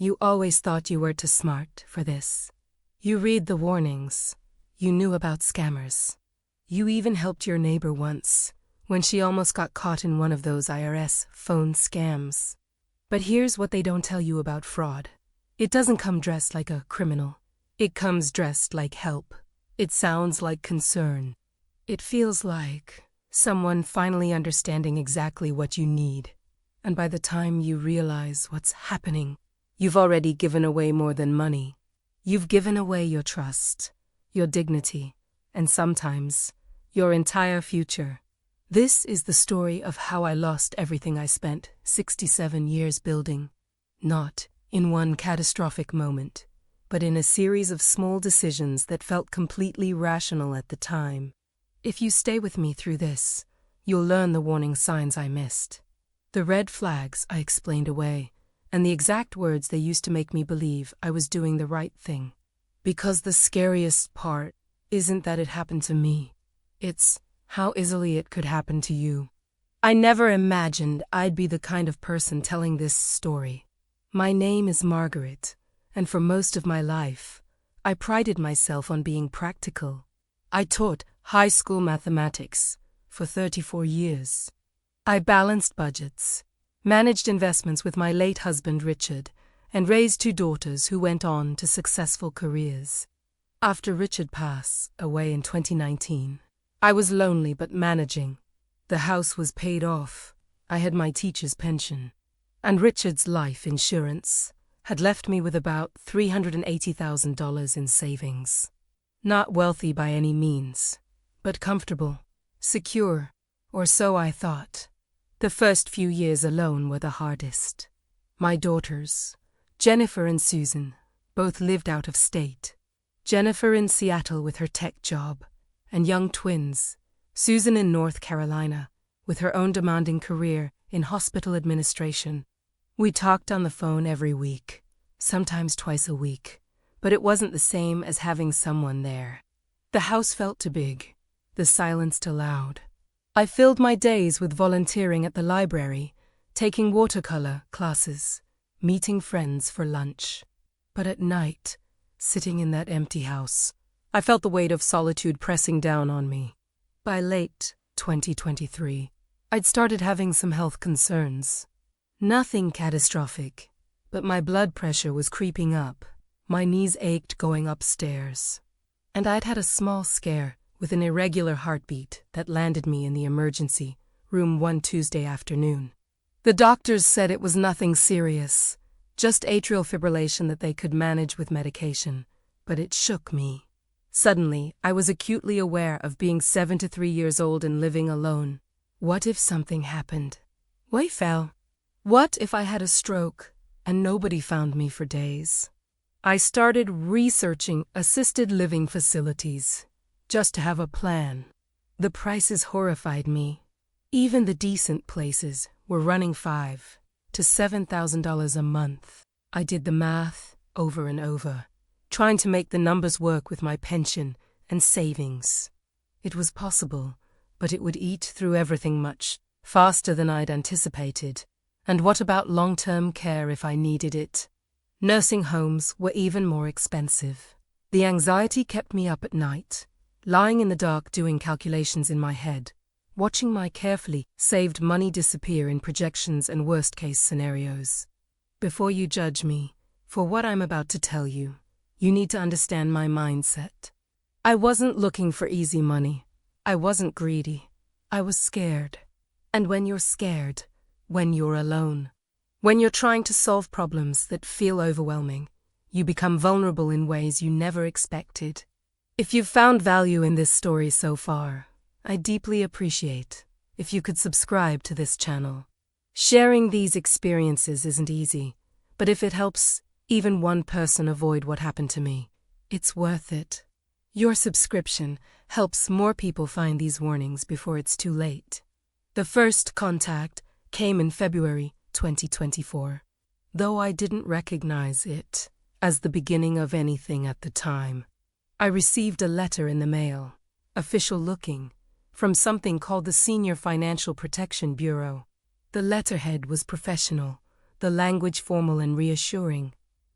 You always thought you were too smart for this. You read the warnings. You knew about scammers. You even helped your neighbor once, when she almost got caught in one of those IRS phone scams. But here's what they don't tell you about fraud. It doesn't come dressed like a criminal. It comes dressed like help. It sounds like concern. It feels like someone finally understanding exactly what you need. And by the time you realize what's happening, you've already given away more than money. You've given away your trust, your dignity, and sometimes your entire future. This is the story of how I lost everything I spent 67 years building. Not in one catastrophic moment, but in a series of small decisions that felt completely rational at the time. If you stay with me through this, you'll learn the warning signs I missed, the red flags I explained away, and the exact words they used to make me believe I was doing the right thing. Because the scariest part isn't that it happened to me. It's how easily it could happen to you. I never imagined I'd be the kind of person telling this story. My name is Margaret, and for most of my life, I prided myself on being practical. I taught high school mathematics for 34 years. I balanced budgets, managed investments with my late husband Richard, and raised 2 daughters who went on to successful careers. After Richard passed away in 2019, I was lonely but managing. The house was paid off. I had my teacher's pension. And Richard's life insurance had left me with about $380,000 in savings. Not wealthy by any means, but comfortable, secure, or so I thought. The first few years alone were the hardest. My daughters, Jennifer and Susan, both lived out of state. Jennifer in Seattle with her tech job, and young twins, Susan in North Carolina, with her own demanding career in hospital administration. We talked on the phone every week, sometimes twice a week, but it wasn't the same as having someone there. The house felt too big, the silence too loud. I filled my days with volunteering at the library, taking watercolor classes, meeting friends for lunch. But at night, sitting in that empty house, I felt the weight of solitude pressing down on me. By late 2023, I'd started having some health concerns. Nothing catastrophic, but my blood pressure was creeping up. My knees ached going upstairs. And I'd had a small scare with an irregular heartbeat that landed me in the emergency room one Tuesday afternoon. The doctors said it was nothing serious, just atrial fibrillation that they could manage with medication, but it shook me. Suddenly, I was acutely aware of being 73 years old and living alone. What if something happened? What if I had a stroke and nobody found me for days? I started researching assisted living facilities, just to have a plan. The prices horrified me. Even the decent places were running $5,000 to $7,000 a month. I did the math over and over, trying to make the numbers work with my pension and savings. It was possible, but it would eat through everything much faster than I'd anticipated. And what about long-term care if I needed it? Nursing homes were even more expensive. The anxiety kept me up at night, lying in the dark doing calculations in my head, watching my carefully saved money disappear in projections and worst-case scenarios. Before you judge me for what I'm about to tell you, you need to understand my mindset. I wasn't looking for easy money. I wasn't greedy. I was scared. And when you're scared, when you're alone, when you're trying to solve problems that feel overwhelming, you become vulnerable in ways you never expected. If you've found value in this story so far, I deeply appreciate if you could subscribe to this channel. Sharing these experiences isn't easy, but if it helps even one person avoid what happened to me, it's worth it. Your subscription helps more people find these warnings before it's too late. The first contact came in February 2024, though I didn't recognize it as the beginning of anything at the time. I received a letter in the mail, official looking, from something called the Senior Financial Protection Bureau. The letterhead was professional, the language formal and reassuring.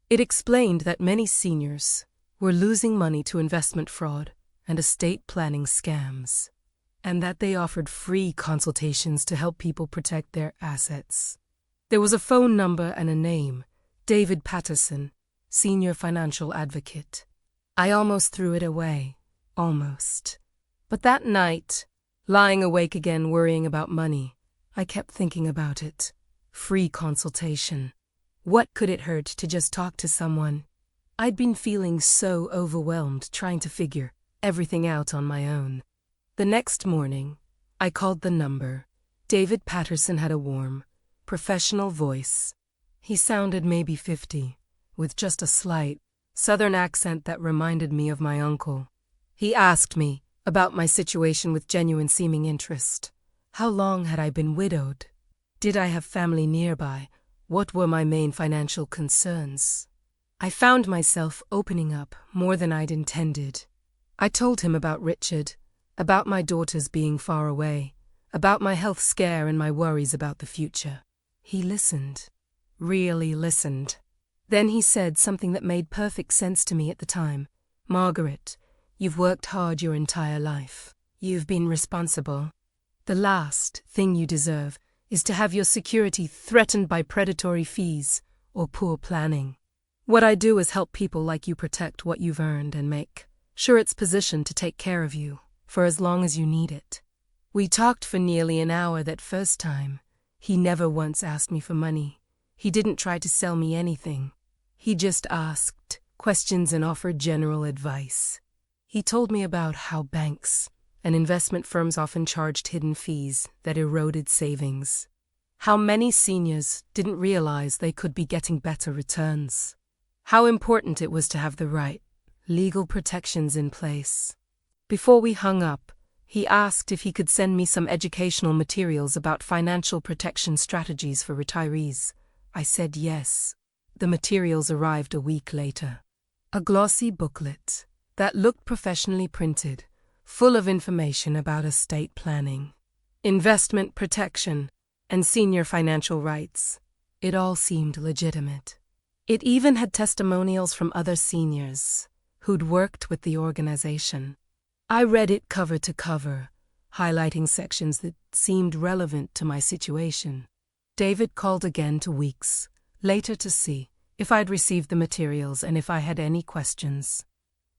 It explained that many seniors were losing money to investment fraud and estate planning scams, and that they offered free consultations to help people protect their assets. There was a phone number and a name, David Patterson, Senior Financial Advocate. I almost threw it away. Almost. But that night, lying awake again worrying about money, I kept thinking about it. Free consultation. What could it hurt to just talk to someone? I'd been feeling so overwhelmed trying to figure everything out on my own. The next morning, I called the number. David Patterson had a warm, professional voice. He sounded maybe 50, with just a slight Southern accent that reminded me of my uncle. He asked me about my situation with genuine seeming interest. How long had I been widowed? Did I have family nearby? What were my main financial concerns? I found myself opening up more than I'd intended. I told him about Richard, about my daughters being far away, about my health scare and my worries about the future. He listened. Really listened. Then he said something that made perfect sense to me at the time. Margaret, you've worked hard your entire life. You've been responsible. The last thing you deserve is to have your security threatened by predatory fees or poor planning. What I do is help people like you protect what you've earned and make sure it's positioned to take care of you for as long as you need it. We talked for nearly an hour that first time. He never once asked me for money. He didn't try to sell me anything. He just asked questions and offered general advice. He told me about how banks and investment firms often charged hidden fees that eroded savings. How many seniors didn't realize they could be getting better returns. How important it was to have the right legal protections in place. Before we hung up, he asked if he could send me some educational materials about financial protection strategies for retirees. I said yes. The materials arrived a week later. A glossy booklet that looked professionally printed, full of information about estate planning, investment protection, and senior financial rights. It all seemed legitimate. It even had testimonials from other seniors who'd worked with the organization. I read it cover to cover, highlighting sections that seemed relevant to my situation. David called again 2 weeks later to see if I'd received the materials and if I had any questions.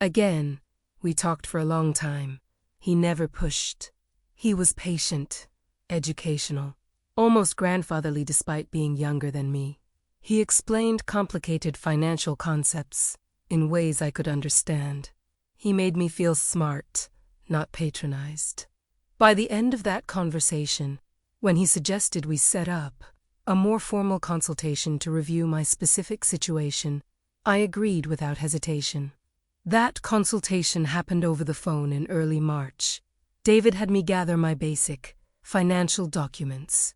Again, we talked for a long time. He never pushed. He was patient, educational, almost grandfatherly despite being younger than me. He explained complicated financial concepts in ways I could understand. He made me feel smart, not patronized. By the end of that conversation, when he suggested we set up a more formal consultation to review my specific situation, I agreed without hesitation. That consultation happened over the phone in early March. David had me gather my basic financial documents.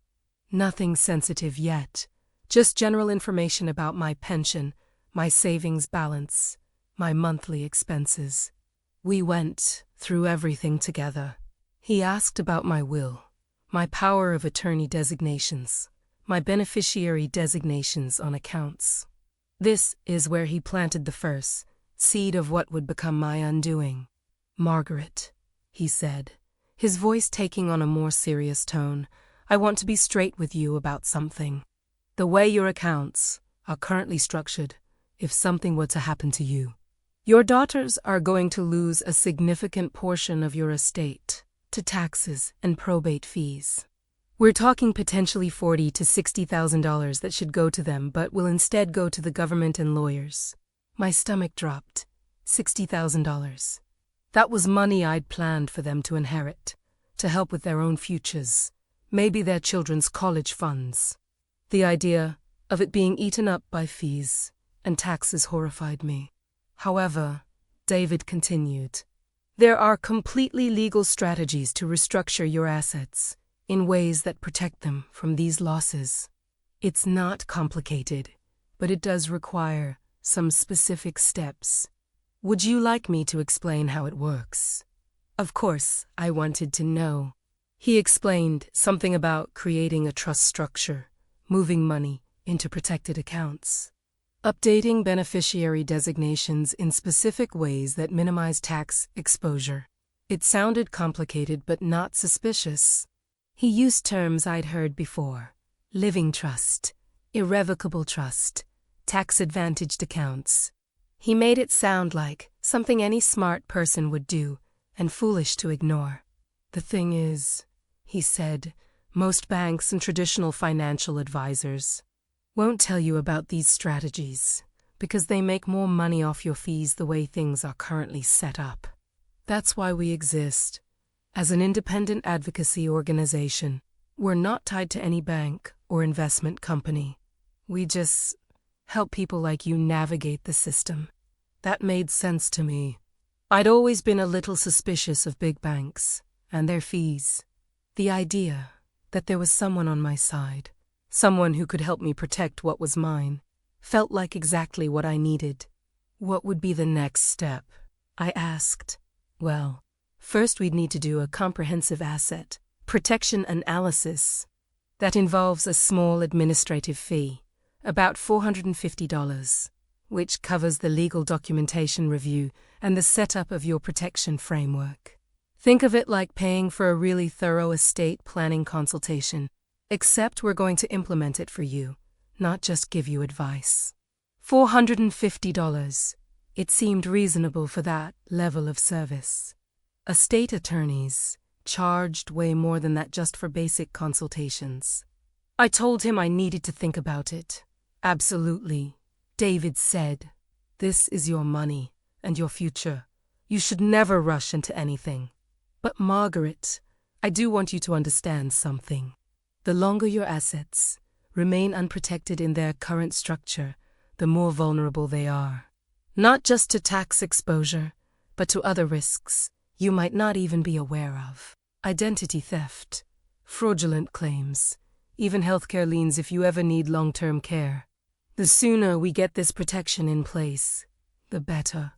Nothing sensitive yet, just general information about my pension, my savings balance, my monthly expenses. We went through everything together. He asked about my will, my power of attorney designations, my beneficiary designations on accounts. This is where he planted the first seed of what would become my undoing. Margaret, he said, his voice taking on a more serious tone, I want to be straight with you about something. The way your accounts are currently structured, if something were to happen to you, your daughters are going to lose a significant portion of your estate to taxes and probate fees. We're talking potentially $40,000 to $60,000 that should go to them but will instead go to the government and lawyers. My stomach dropped. $60,000. That was money I'd planned for them to inherit, to help with their own futures, maybe their children's college funds. The idea of it being eaten up by fees and taxes horrified me. However, David continued, there are completely legal strategies to restructure your assets in ways that protect them from these losses. It's not complicated, but it does require some specific steps. Would you like me to explain how it works? Of course, I wanted to know. He explained something about creating a trust structure, moving money into protected accounts. Updating beneficiary designations in specific ways that minimize tax exposure. It sounded complicated but not suspicious. He used terms I'd heard before: living trust, irrevocable trust, tax-advantaged accounts. He made it sound like something any smart person would do and foolish to ignore. The thing is, he said, most banks and traditional financial advisors won't tell you about these strategies because they make more money off your fees the way things are currently set up. That's why we exist. As an independent advocacy organization, we're not tied to any bank or investment company. We just help people like you navigate the system. That made sense to me. I'd always been a little suspicious of big banks and their fees. The idea that there was someone on my side, someone who could help me protect what was mine, felt like exactly what I needed. What would be the next step? I asked. Well, first we'd need to do a comprehensive asset protection analysis. That involves a small administrative fee, about $450, which covers the legal documentation review and the setup of your protection framework. Think of it like paying for a really thorough estate planning consultation, except we're going to implement it for you, not just give you advice. $450. It seemed reasonable for that level of service. Estate attorneys charged way more than that just for basic consultations. I told him I needed to think about it. Absolutely. David said, "This is your money and your future. You should never rush into anything." But Margaret, I do want you to understand something. The longer your assets remain unprotected in their current structure, the more vulnerable they are. Not just to tax exposure, but to other risks you might not even be aware of. Identity theft, fraudulent claims, even healthcare liens if you ever need long-term care. The sooner we get this protection in place, the better.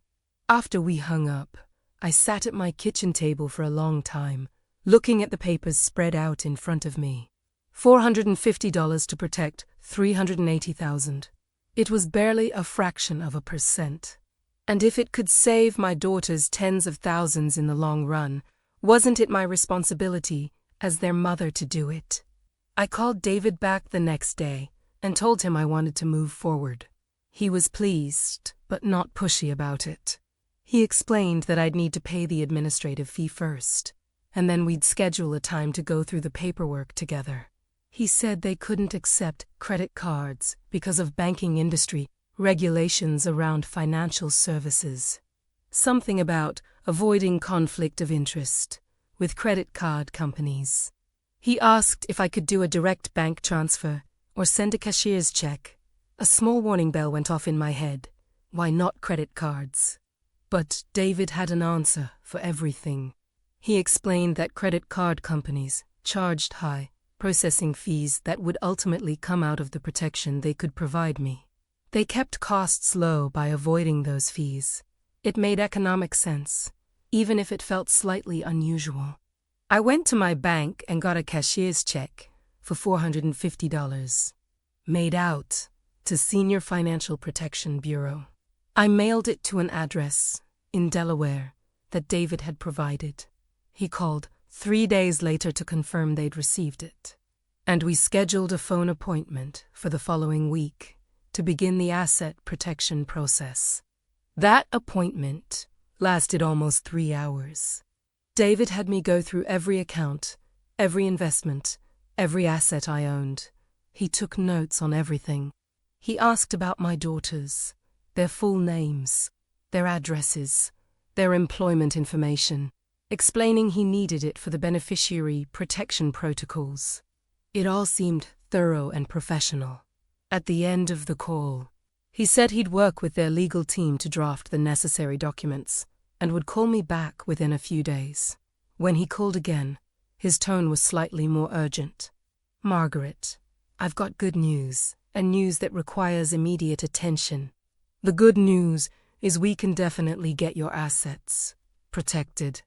After we hung up, I sat at my kitchen table for a long time, looking at the papers spread out in front of me. $450 to protect $380,000. It was barely a fraction of a percent. And if it could save my daughters tens of thousands in the long run, wasn't it my responsibility as their mother to do it? I called David back the next day and told him I wanted to move forward. He was pleased, but not pushy about it. He explained that I'd need to pay the administrative fee first, and then we'd schedule a time to go through the paperwork together. He said they couldn't accept credit cards because of banking industry regulations around financial services. Something about avoiding conflict of interest with credit card companies. He asked if I could do a direct bank transfer or send a cashier's check. A small warning bell went off in my head. Why not credit cards? But David had an answer for everything. He explained that credit card companies charged high processing fees that would ultimately come out of the protection they could provide me. They kept costs low by avoiding those fees. It made economic sense, even if it felt slightly unusual. I went to my bank and got a cashier's check for $450, made out to Senior Financial Protection Bureau. I mailed it to an address in Delaware that David had provided. He called 3 days later to confirm they'd received it. And we scheduled a phone appointment for the following week to begin the asset protection process. That appointment lasted almost 3 hours. David had me go through every account, every investment, every asset I owned. He took notes on everything. He asked about my daughters, their full names, their addresses, their employment information, explaining he needed it for the beneficiary protection protocols. It all seemed thorough and professional. At the end of the call, he said he'd work with their legal team to draft the necessary documents and would call me back within a few days. When he called again, his tone was slightly more urgent. "Margaret, I've got good news, and news that requires immediate attention. The good news is we can definitely get your assets protected.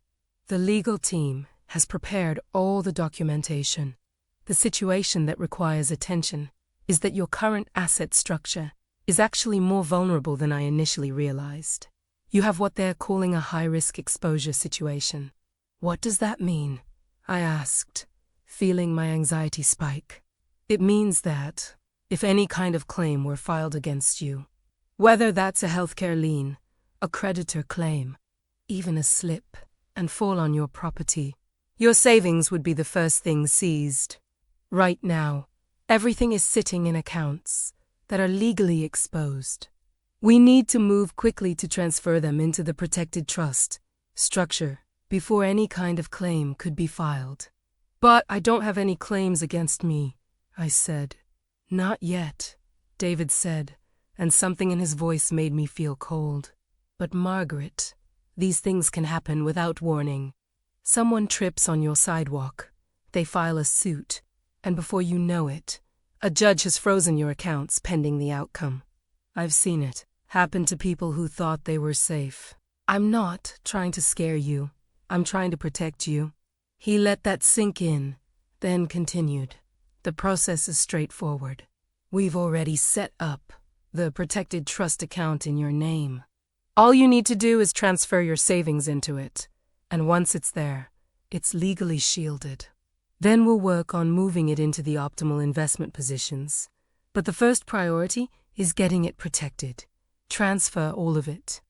The legal team has prepared all the documentation. The situation that requires attention is that your current asset structure is actually more vulnerable than I initially realized. You have what they're calling a high-risk exposure situation. What does that mean? I asked, feeling my anxiety spike. It means that, if any kind of claim were filed against you, whether that's a healthcare lien, a creditor claim, even a slip and fall on your property, your savings would be the first thing seized. Right now, everything is sitting in accounts that are legally exposed. We need to move quickly to transfer them into the protected trust structure before any kind of claim could be filed. But I don't have any claims against me, I said. Not yet, David said, and something in his voice made me feel cold. But Margaret, these things can happen without warning. Someone trips on your sidewalk, they file a suit, and before you know it, a judge has frozen your accounts pending the outcome. I've seen it happen to people who thought they were safe. I'm not trying to scare you. I'm trying to protect you. He let that sink in, then continued. The process is straightforward. We've already set up the protected trust account in your name. All you need to do is transfer your savings into it, and once it's there, it's legally shielded. Then we'll work on moving it into the optimal investment positions. But the first priority is getting it protected. Transfer all of it.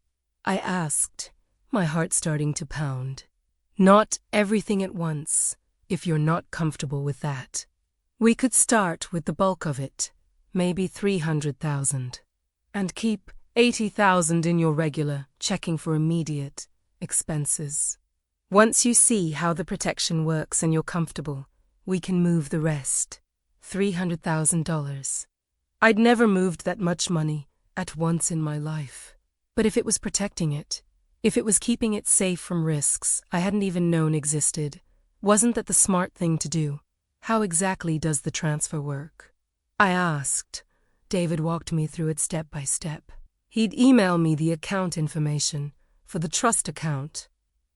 I asked, my heart starting to pound. Not everything at once, if you're not comfortable with that. We could start with the bulk of it, maybe $300,000, and keep $80,000 in your regular, checking for immediate expenses. Once you see how the protection works and you're comfortable, we can move the rest. $300,000. I'd never moved that much money at once in my life. But if it was protecting it, if it was keeping it safe from risks I hadn't even known existed, wasn't that the smart thing to do? How exactly does the transfer work? I asked. David walked me through it step by step. He'd email me the account information for the trust account.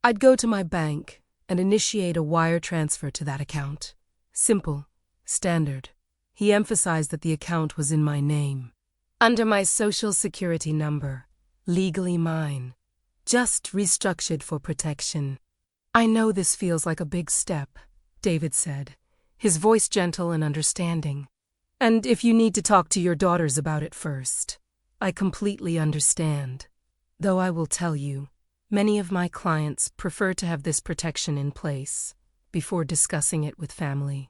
I'd go to my bank and initiate a wire transfer to that account. Simple, standard. He emphasized that the account was in my name, under my social security number, legally mine, just restructured for protection. I know this feels like a big step, David said, his voice gentle and understanding. And if you need to talk to your daughters about it first, I completely understand. Though I will tell you, many of my clients prefer to have this protection in place before discussing it with family,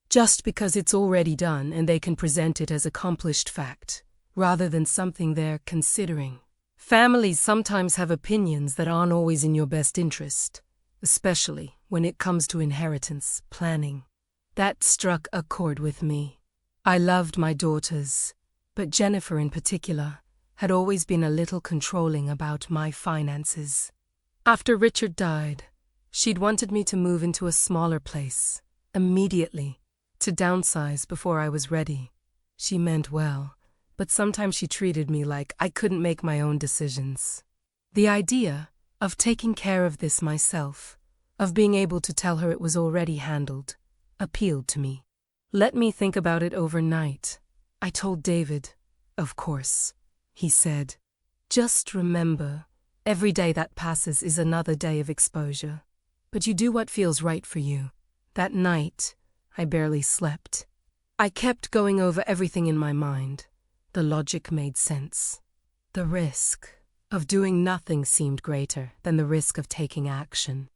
just because it's already done and they can present it as accomplished fact, rather than something they're considering. Families sometimes have opinions that aren't always in your best interest, especially when it comes to inheritance planning. That struck a chord with me. I loved my daughters, but Jennifer in particular had always been a little controlling about my finances. After Richard died, she'd wanted me to move into a smaller place, immediately, to downsize before I was ready. She meant well, but sometimes she treated me like I couldn't make my own decisions. The idea of taking care of this myself, of being able to tell her it was already handled, appealed to me. Let me think about it overnight. I told David, of course. He said, just remember, every day that passes is another day of exposure. But you do what feels right for you. That night, I barely slept. I kept going over everything in my mind. The logic made sense. The risk of doing nothing seemed greater than the risk of taking action.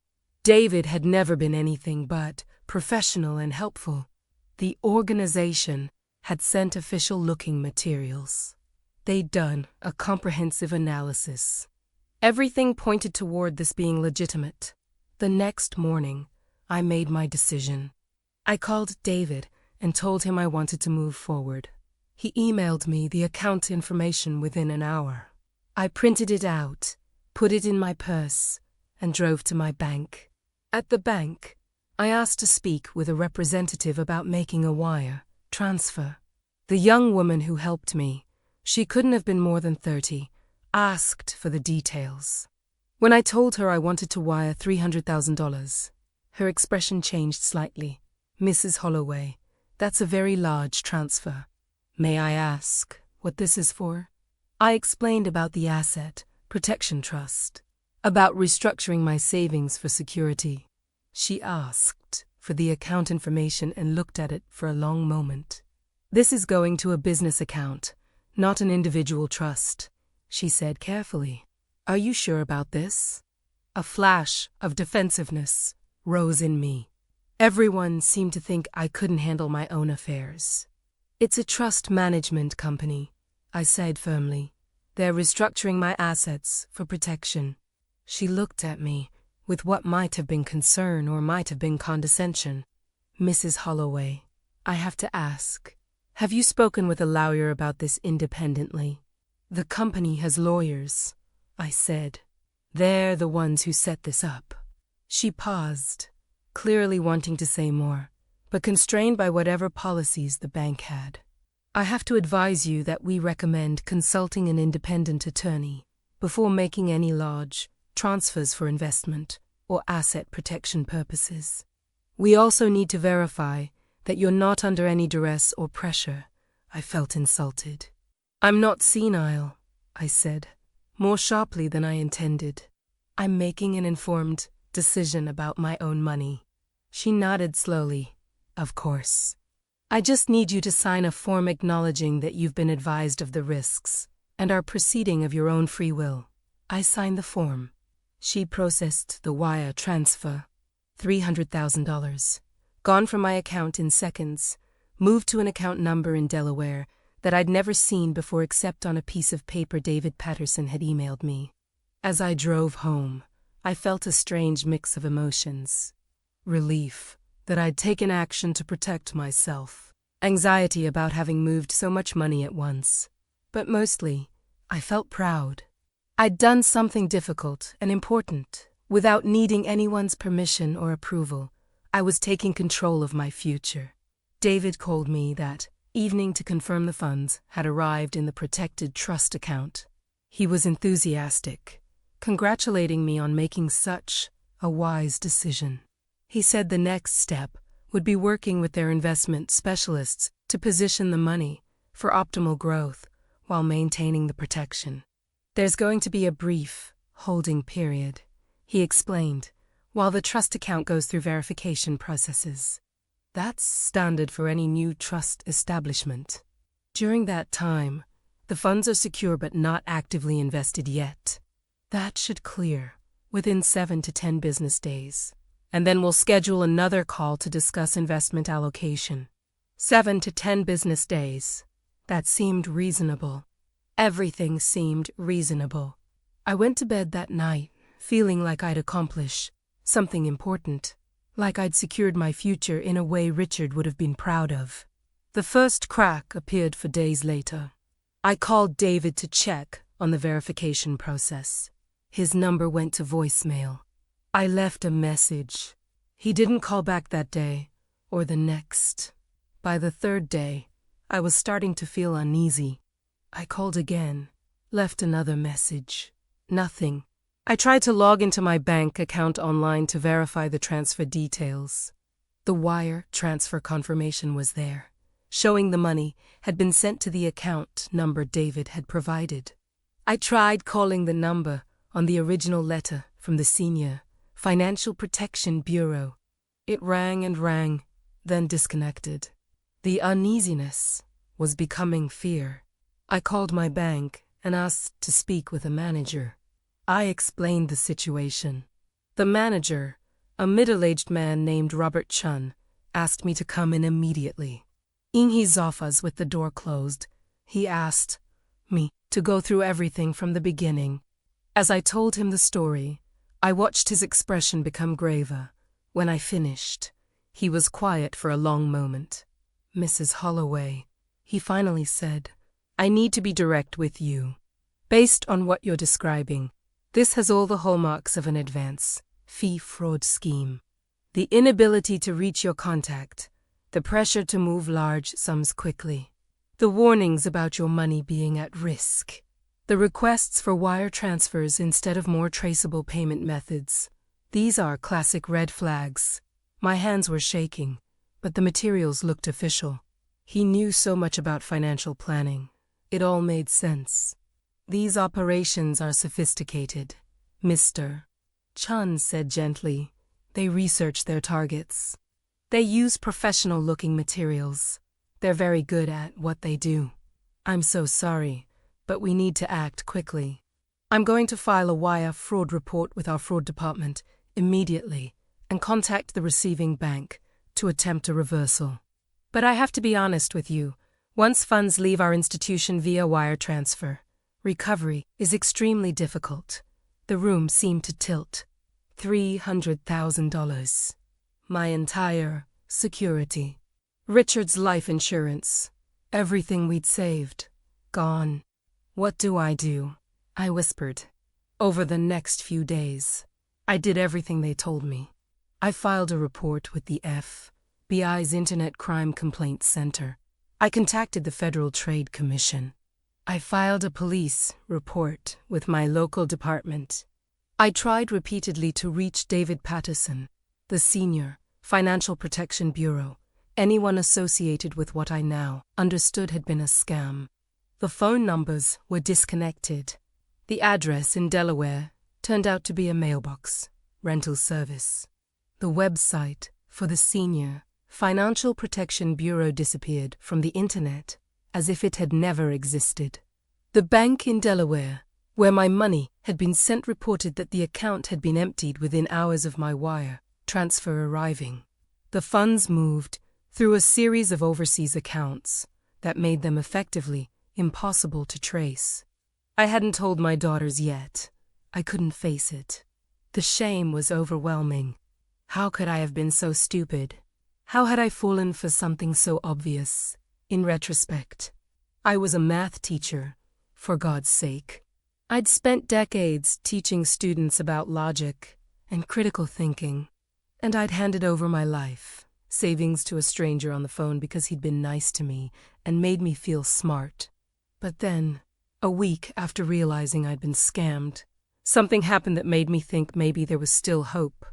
David had never been anything but professional and helpful. The organization had sent official-looking materials. They'd done a comprehensive analysis. Everything pointed toward this being legitimate. The next morning, I made my decision. I called David and told him I wanted to move forward. He emailed me the account information within an hour. I printed it out, put it in my purse, and drove to my bank. At the bank, I asked to speak with a representative about making a wire transfer. The young woman who helped me, she couldn't have been more than 30, asked for the details. When I told her I wanted to wire $300,000, her expression changed slightly. Mrs. Holloway, that's a very large transfer. May I ask what this is for? I explained about the asset protection trust, about restructuring my savings for security. She asked for the account information and looked at it for a long moment. "This is going to a business account, not an individual trust," she said carefully. "Are you sure about this?" A flash of defensiveness rose in me. Everyone seemed to think I couldn't handle my own affairs. "It's a trust management company," I said firmly. "They're restructuring my assets for protection." She looked at me with what might have been concern or might have been condescension. "Mrs. Holloway, I have to ask, have you spoken with a lawyer about this independently?" "The company has lawyers," I said. "They're the ones who set this up." She paused, clearly wanting to say more, but constrained by whatever policies the bank had. "I have to advise you that we recommend consulting an independent attorney before making any large transfers for investment or asset protection purposes. We also need to verify that you're not under any duress or pressure." I felt insulted. "I'm not senile," I said, more sharply than I intended. "I'm making an informed decision about my own money." She nodded slowly. "Of course. I just need you to sign a form acknowledging that you've been advised of the risks and are proceeding of your own free will." I signed the form. She processed the wire transfer. $300,000. Gone from my account in seconds, moved to an account number in Delaware that I'd never seen before except on a piece of paper David Patterson had emailed me. As I drove home, I felt a strange mix of emotions. Relief that I'd taken action to protect myself. Anxiety about having moved so much money at once. But mostly, I felt proud. I'd done something difficult and important without needing anyone's permission or approval. I was taking control of my future. David called me that evening to confirm the funds had arrived in the protected trust account. He was enthusiastic, congratulating me on making such a wise decision. He said the next step would be working with their investment specialists to position the money for optimal growth while maintaining the protection. "There's going to be a brief holding period," he explained, "while the trust account goes through verification processes. That's standard for any new trust establishment. During that time, the funds are secure but not actively invested yet. That should clear within 7 to 10 business days, and then we'll schedule another call to discuss investment allocation." 7 to 10 business days. That seemed reasonable. Everything seemed reasonable. I went to bed that night, feeling like I'd accomplished something important, like I'd secured my future in a way Richard would have been proud of. The first crack appeared for days later. I called David to check on the verification process. His number went to voicemail. I left a message. He didn't call back that day or the next. By the third day, I was starting to feel uneasy. I called again, left another message. Nothing. I tried to log into my bank account online to verify the transfer details. The wire transfer confirmation was there, showing the money had been sent to the account number David had provided. I tried calling the number on the original letter from the Senior Financial Protection Bureau. It rang and rang, then disconnected. The uneasiness was becoming fear. I called my bank and asked to speak with a manager. I explained the situation. The manager, a middle-aged man named Robert Chun, asked me to come in immediately. In his office with the door closed, he asked me to go through everything from the beginning. As I told him the story, I watched his expression become graver. When I finished, he was quiet for a long moment. "Mrs. Holloway," he finally said, "I need to be direct with you. Based on what you're describing, this has all the hallmarks of an advance fee fraud scheme. The inability to reach your contact, the pressure to move large sums quickly, the warnings about your money being at risk, the requests for wire transfers instead of more traceable payment methods. These are classic red flags." My hands were shaking, but the materials looked official. He knew so much about financial planning. It all made sense. These operations are sophisticated, Mr. Chun said gently. They research their targets. They use professional-looking materials. They're very good at what they do. I'm so sorry, but we need to act quickly. I'm going to file a wire fraud report with our fraud department immediately and contact the receiving bank to attempt a reversal. But I have to be honest with you. Once funds leave our institution via wire transfer, recovery is extremely difficult. The room seemed to tilt. $300,000. My entire security. Richard's life insurance. Everything we'd saved. Gone. What do? I whispered. Over the next few days, I did everything they told me. I filed a report with the FBI's Internet Crime Complaints Center. I contacted the Federal Trade Commission. I filed a police report with my local department. I tried repeatedly to reach David Patterson, the senior, Financial Protection Bureau, anyone associated with what I now understood had been a scam. The phone numbers were disconnected. The address in Delaware turned out to be a mailbox, rental service. The website for the senior Financial Protection Bureau disappeared from the internet as if it had never existed. The bank in Delaware, where my money had been sent, reported that the account had been emptied within hours of my wire transfer arriving. The funds moved through a series of overseas accounts that made them effectively impossible to trace. I hadn't told my daughters yet. I couldn't face it. The shame was overwhelming. How could I have been so stupid? How had I fallen for something so obvious? In retrospect, I was a math teacher, for God's sake. I'd spent decades teaching students about logic and critical thinking, and I'd handed over my life savings to a stranger on the phone because he'd been nice to me and made me feel smart. But then, a week after realizing I'd been scammed, something happened that made me think maybe there was still hope.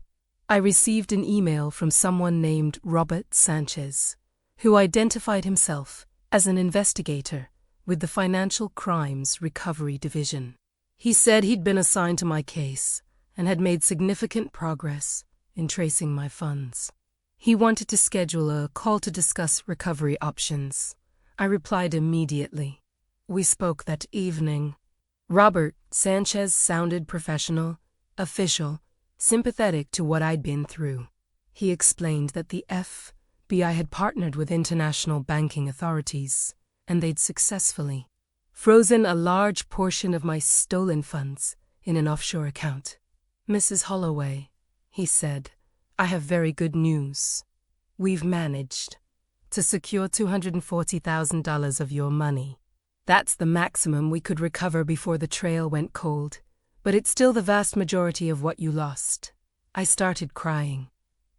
I received an email from someone named Robert Sanchez, who identified himself as an investigator with the Financial Crimes Recovery Division. He said he'd been assigned to my case and had made significant progress in tracing my funds. He wanted to schedule a call to discuss recovery options. I replied immediately. We spoke that evening. Robert Sanchez sounded professional, official, sympathetic to what I'd been through. He explained that the FBI had partnered with international banking authorities, and they'd successfully frozen a large portion of my stolen funds in an offshore account. Mrs. Holloway, he said, I have very good news. We've managed to secure $240,000 of your money. That's the maximum we could recover before the trail went cold, but it's still the vast majority of what you lost. I started crying.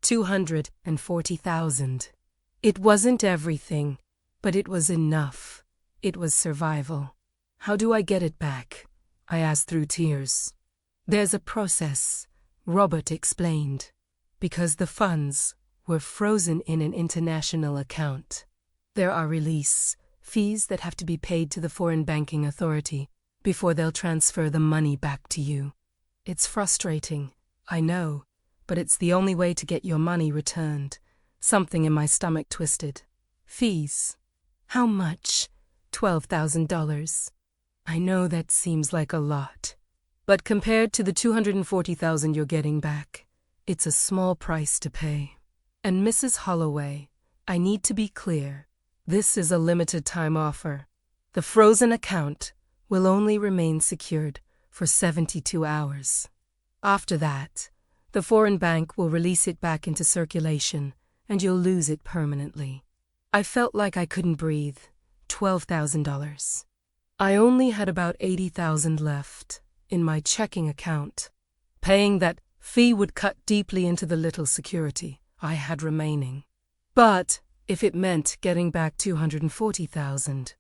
$240,000. It wasn't everything, but it was enough. It was survival. How do I get it back? I asked through tears. There's a process, Robert explained, because the funds were frozen in an international account. There are release fees that have to be paid to the foreign banking authority before they'll transfer the money back to you. It's frustrating, I know, but it's the only way to get your money returned. Something in my stomach twisted. Fees. How much? $12,000. I know that seems like a lot, but compared to the $240,000 you're getting back, it's a small price to pay. And Mrs. Holloway, I need to be clear. This is a limited time offer. The frozen account will only remain secured for 72 hours. After that, the foreign bank will release it back into circulation and you'll lose it permanently. I felt like I couldn't breathe. $12,000. I only had about $80,000 left in my checking account. Paying that fee would cut deeply into the little security I had remaining. But if it meant getting back $240,000.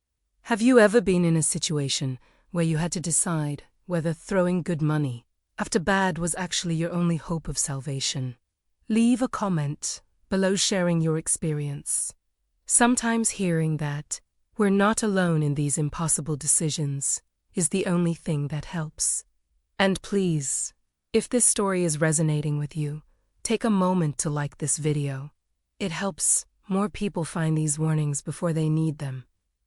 Have you ever been in a situation where you had to decide whether throwing good money after bad was actually your only hope of salvation? Leave a comment below sharing your experience. Sometimes hearing that we're not alone in these impossible decisions is the only thing that helps. And please, if this story is resonating with you, take a moment to like this video. It helps more people find these warnings before they need them.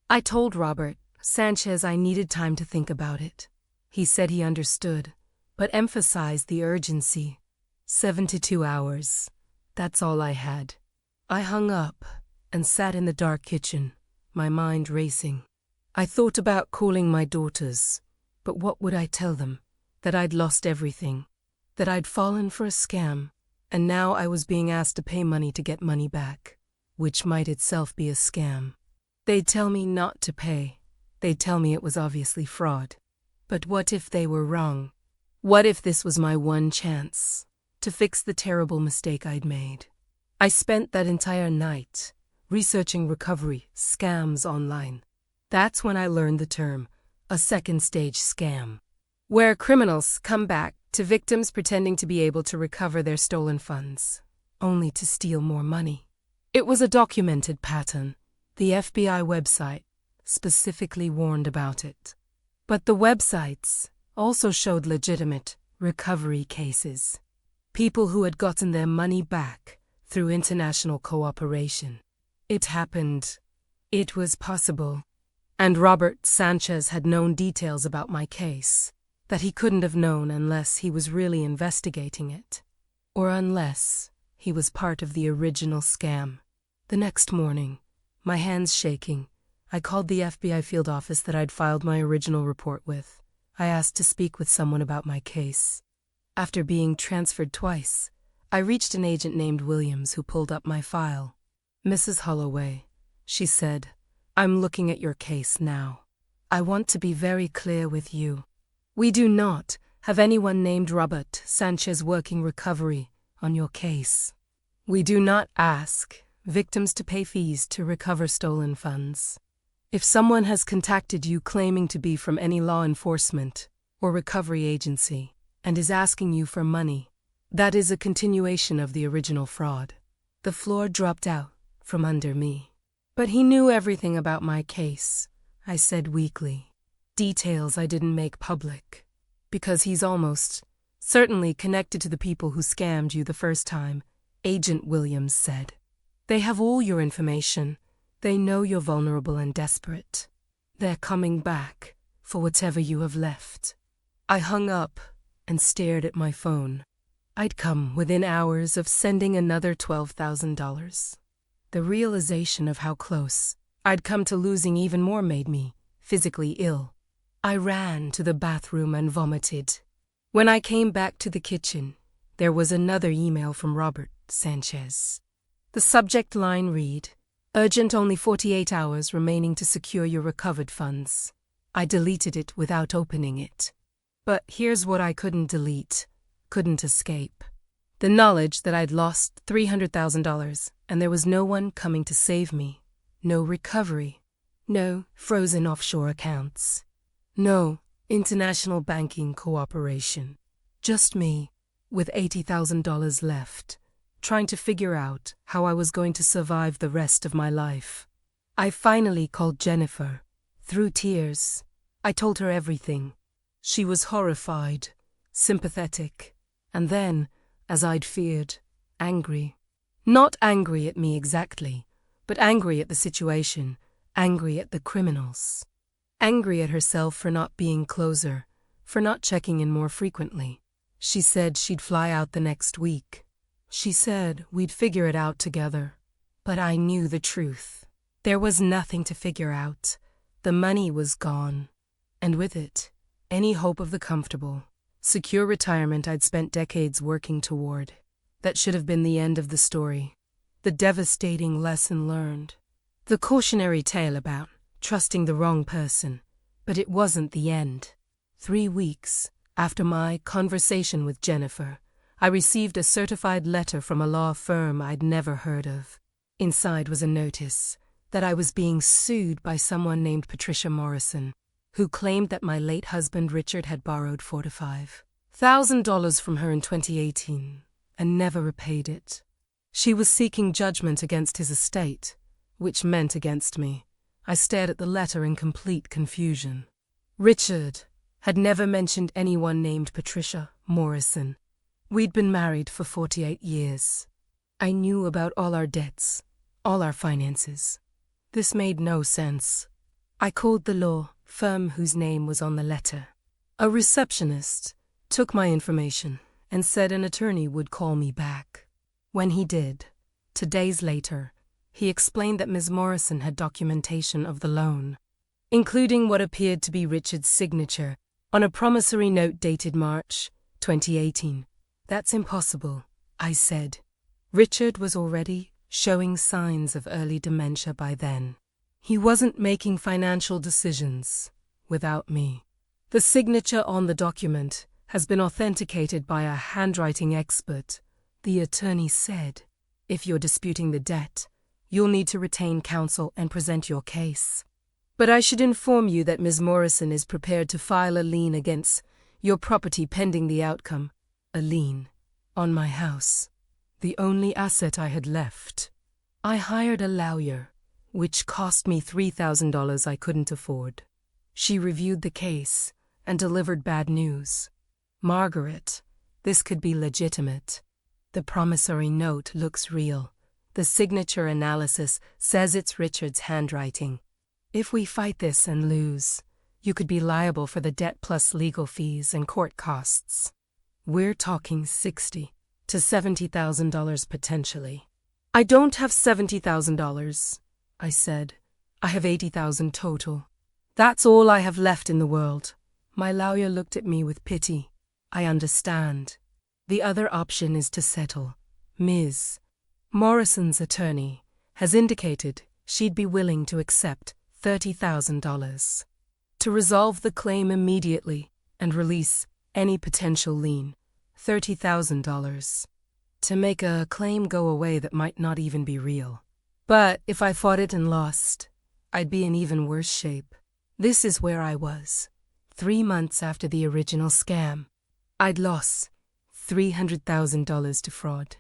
I told Robert Sanchez I needed time to think about it. He said he understood, but emphasized the urgency. 72 hours. That's all I had. I hung up and sat in the dark kitchen, my mind racing. I thought about calling my daughters, but what would I tell them? That I'd lost everything, that I'd fallen for a scam, and now I was being asked to pay money to get money back, which might itself be a scam. They'd tell me not to pay. They'd tell me it was obviously fraud. But what if they were wrong? What if this was my one chance to fix the terrible mistake I'd made? I spent that entire night researching recovery scams online. That's when I learned the term, a second-stage scam, where criminals come back to victims pretending to be able to recover their stolen funds, only to steal more money. It was a documented pattern. The FBI website specifically warned about it. But the websites also showed legitimate recovery cases. People who had gotten their money back through international cooperation. It happened. It was possible. And Robert Sanchez had known details about my case that he couldn't have known unless he was really investigating it, or unless he was part of the original scam. The next morning, my hands shaking, I called the FBI field office that I'd filed my original report with. I asked to speak with someone about my case. After being transferred twice, I reached an agent named Williams who pulled up my file. "Mrs. Holloway," she said, "I'm looking at your case now. I want to be very clear with you. We do not have anyone named Robert Sanchez working recovery on your case. We do not ask victims to pay fees to recover stolen funds. If someone has contacted you claiming to be from any law enforcement or recovery agency and is asking you for money, that is a continuation of the original fraud." The floor dropped out from under me. "But he knew everything about my case," I said weakly. "Details I didn't make public. Because he's almost certainly connected to the people who scammed you the first time," Agent Williams said. "They have all your information. They know you're vulnerable and desperate. They're coming back for whatever you have left." I hung up and stared at my phone. I'd come within hours of sending another $12,000. The realization of how close I'd come to losing even more made me physically ill. I ran to the bathroom and vomited. When I came back to the kitchen, there was another email from Robert Sanchez. The subject line read, "Urgent, only 48 hours remaining to secure your recovered funds." I deleted it without opening it. But here's what I couldn't delete, couldn't escape. The knowledge that I'd lost $300,000 and there was no one coming to save me. No recovery. No frozen offshore accounts. No international banking cooperation. Just me, with $80,000 left, trying to figure out how I was going to survive the rest of my life. I finally called Jennifer. Through tears, I told her everything. She was horrified, sympathetic, and then, as I'd feared, angry. Not angry at me exactly, but angry at the situation, angry at the criminals. Angry at herself for not being closer, for not checking in more frequently. She said she'd fly out the next week. She said we'd figure it out together. But I knew the truth. There was nothing to figure out. The money was gone. And with it, any hope of the comfortable, secure retirement I'd spent decades working toward. That should have been the end of the story. The devastating lesson learned. The cautionary tale about trusting the wrong person. But it wasn't the end. 3 weeks after my conversation with Jennifer, I received a certified letter from a law firm I'd never heard of. Inside was a notice that I was being sued by someone named Patricia Morrison, who claimed that my late husband Richard had borrowed $45,000 from her in 2018 and never repaid it. She was seeking judgment against his estate, which meant against me. I stared at the letter in complete confusion. Richard had never mentioned anyone named Patricia Morrison. We'd been married for 48 years. I knew about all our debts, all our finances. This made no sense. I called the law firm whose name was on the letter. A receptionist took my information and said an attorney would call me back. When he did, 2 days later, he explained that Ms. Morrison had documentation of the loan, including what appeared to be Richard's signature on a promissory note dated March 2018. That's impossible, I said. Richard was already showing signs of early dementia by then. He wasn't making financial decisions without me. The signature on the document has been authenticated by a handwriting expert, the attorney said. If you're disputing the debt, you'll need to retain counsel and present your case. But I should inform you that Ms. Morrison is prepared to file a lien against your property pending the outcome. A lien on my house, the only asset I had left. I hired a lawyer, which cost me $3,000 I couldn't afford. She reviewed the case and delivered bad news. Margaret, this could be legitimate. The promissory note looks real. The signature analysis says it's Richard's handwriting. If we fight this and lose, you could be liable for the debt plus legal fees and court costs. We're talking $60,000 to $70,000 potentially. I don't have $70,000, I said. I have $80,000 total. That's all I have left in the world. My lawyer looked at me with pity. I understand. The other option is to settle. Ms. Morrison's attorney has indicated she'd be willing to accept $30,000 to resolve the claim immediately and release any potential lien. $30,000 to make a claim go away that might not even be real. But if I fought it and lost, I'd be in even worse shape. This is where I was, 3 months after the original scam. I'd lost $300,000 to fraud.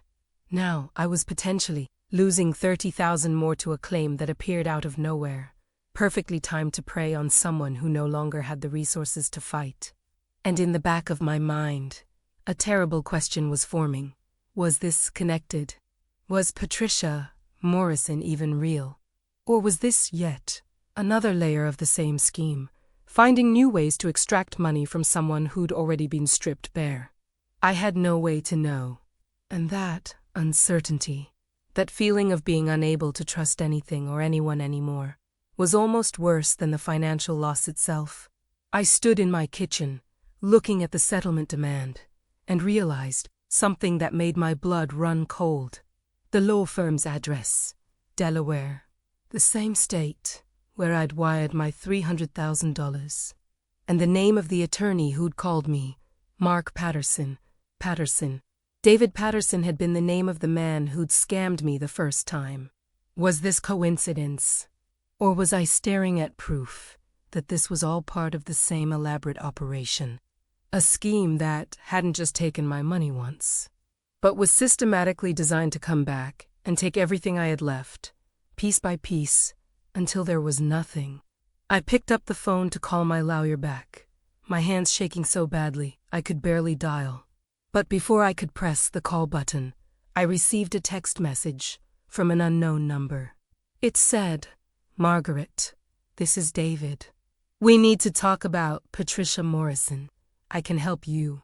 Now I was potentially losing $30,000 more to a claim that appeared out of nowhere, perfectly timed to prey on someone who no longer had the resources to fight. And in the back of my mind, a terrible question was forming. Was this connected? Was Patricia Morrison even real? Or was this yet another layer of the same scheme, finding new ways to extract money from someone who'd already been stripped bare? I had no way to know. And that uncertainty, that feeling of being unable to trust anything or anyone anymore, was almost worse than the financial loss itself. I stood in my kitchen, looking at the settlement demand, and realized something that made my blood run cold. The law firm's address, Delaware, the same state where I'd wired my $300,000, and the name of the attorney who'd called me, Mark Patterson. David Patterson had been the name of the man who'd scammed me the first time. Was this coincidence? Or was I staring at proof that this was all part of the same elaborate operation? A scheme that hadn't just taken my money once, but was systematically designed to come back and take everything I had left, piece by piece, until there was nothing. I picked up the phone to call my lawyer back, my hands shaking so badly I could barely dial. But before I could press the call button, I received a text message from an unknown number. It said, "Margaret, this is David. We need to talk about Patricia Morrison. I can help you.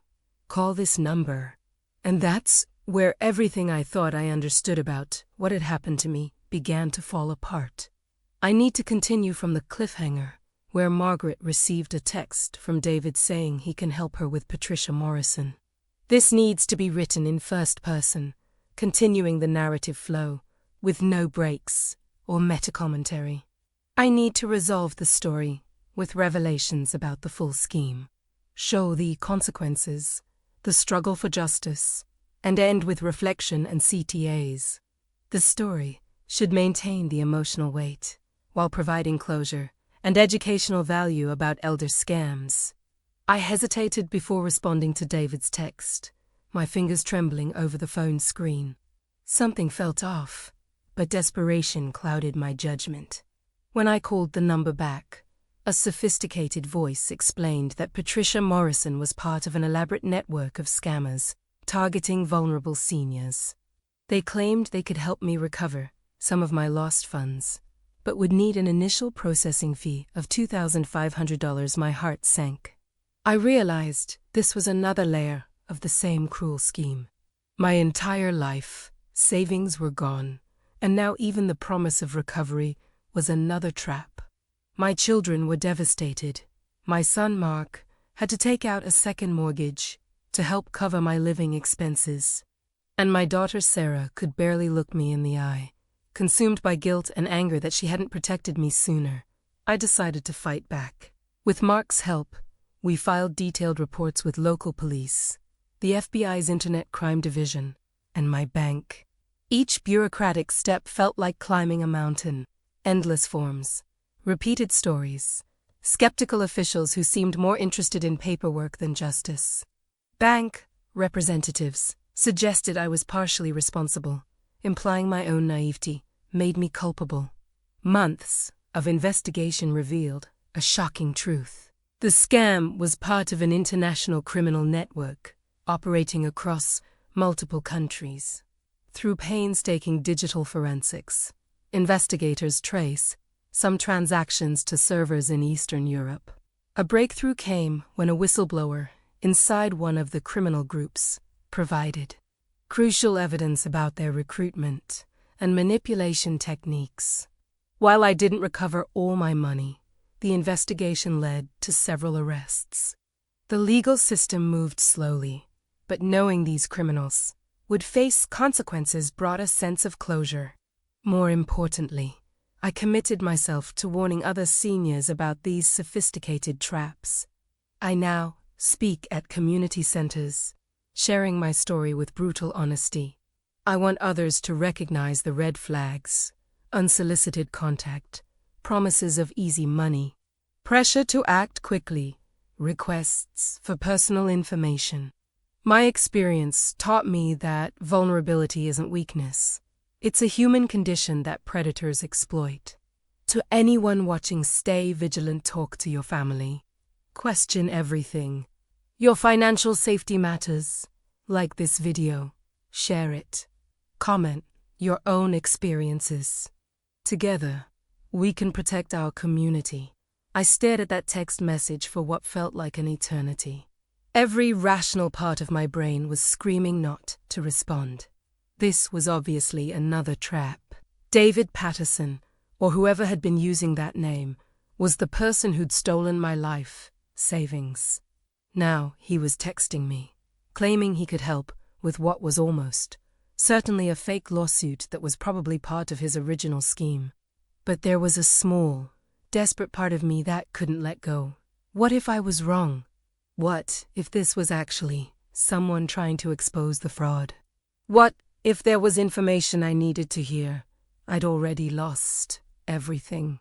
Call this number." And that's where everything I thought I understood about what had happened to me began to fall apart. I need to continue from the cliffhanger where Margaret received a text from David saying he can help her with Patricia Morrison. This needs to be written in first person, continuing the narrative flow, with no breaks or meta-commentary. I need to resolve the story with revelations about the full scheme, show the consequences, the struggle for justice, and end with reflection and CTAs. The story should maintain the emotional weight, while providing closure and educational value about elder scams. I hesitated before responding to David's text, my fingers trembling over the phone screen. Something felt off, but desperation clouded my judgment. When I called the number back, A sophisticated voice explained that Patricia Morrison was part of an elaborate network of scammers targeting vulnerable seniors. They claimed they could help me recover some of my lost funds, but would need an initial processing fee of $2,500. My heart sank. I realized this was another layer of the same cruel scheme. My entire life, savings were gone, and now even the promise of recovery was another trap. My children were devastated. My son, Mark, had to take out a second mortgage to help cover my living expenses. And my daughter, Sarah, could barely look me in the eye. Consumed by guilt and anger that she hadn't protected me sooner, I decided to fight back. With Mark's help, we filed detailed reports with local police, the FBI's Internet Crime Division, and my bank. Each bureaucratic step felt like climbing a mountain. Endless forms, repeated stories, skeptical officials who seemed more interested in paperwork than justice. Bank representatives suggested I was partially responsible, implying my own naivety made me culpable. Months of investigation revealed a shocking truth. The scam was part of an international criminal network operating across multiple countries. Through painstaking digital forensics, investigators trace some transactions to servers in Eastern Europe. A breakthrough came when a whistleblower inside one of the criminal groups provided crucial evidence about their recruitment and manipulation techniques. While I didn't recover all my money, the investigation led to several arrests. The legal system moved slowly, but knowing these criminals would face consequences brought a sense of closure. More importantly, I committed myself to warning other seniors about these sophisticated traps. I now speak at community centers, sharing my story with brutal honesty. I want others to recognize the red flags: unsolicited contact, promises of easy money, pressure to act quickly, requests for personal information. My experience taught me that vulnerability isn't weakness. It's a human condition that predators exploit. To anyone watching, stay vigilant, talk to your family. Question everything. Your financial safety matters. Like this video. Share it. Comment your own experiences. Together, we can protect our community. I stared at that text message for what felt like an eternity. Every rational part of my brain was screaming not to respond. This was obviously another trap. David Patterson, or whoever had been using that name, was the person who'd stolen my life savings. Now he was texting me, claiming he could help with what was almost certainly a fake lawsuit that was probably part of his original scheme. But there was a small, desperate part of me that couldn't let go. What if I was wrong? What if this was actually someone trying to expose the fraud? What if there was information I needed to hear? I'd already lost everything.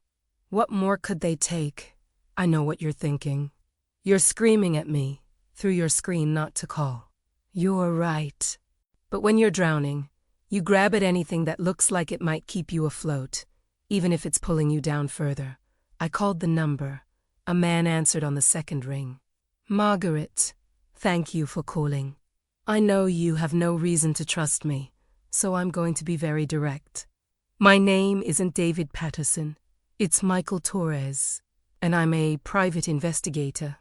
What more could they take? I know what you're thinking. You're screaming at me through your screen not to call. You're right. But when you're drowning, you grab at anything that looks like it might keep you afloat, even if it's pulling you down further. I called the number. A man answered on the second ring. Margaret, thank you for calling. I know you have no reason to trust me, so I'm going to be very direct. My name isn't David Patterson. It's Michael Torres, and I'm a private investigator.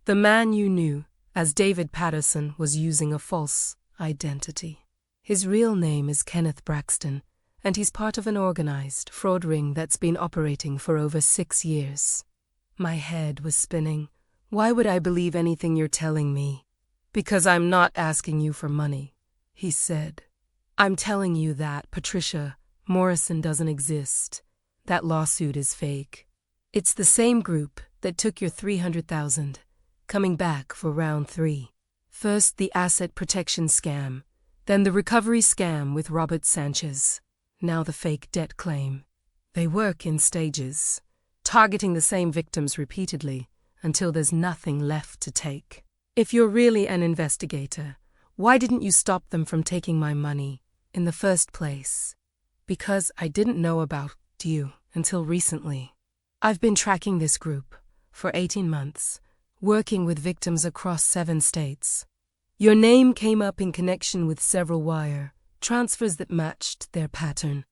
The man you knew as David Patterson was using a false identity. His real name is Kenneth Braxton, and he's part of an organized fraud ring that's been operating for over 6 years. My head was spinning. Why would I believe anything you're telling me? Because I'm not asking you for money, he said. I'm telling you that Patricia Morrison doesn't exist. That lawsuit is fake. It's the same group that took your $300,000, coming back for round 3. First the asset protection scam, then the recovery scam with Robert Sanchez, now the fake debt claim. They work in stages, targeting the same victims repeatedly until there's nothing left to take. If you're really an investigator, why didn't you stop them from taking my money in the first place? Because I didn't know about you until recently. I've been tracking this group for 18 months, working with victims across 7 states. Your name came up in connection with several wire transfers that matched their pattern.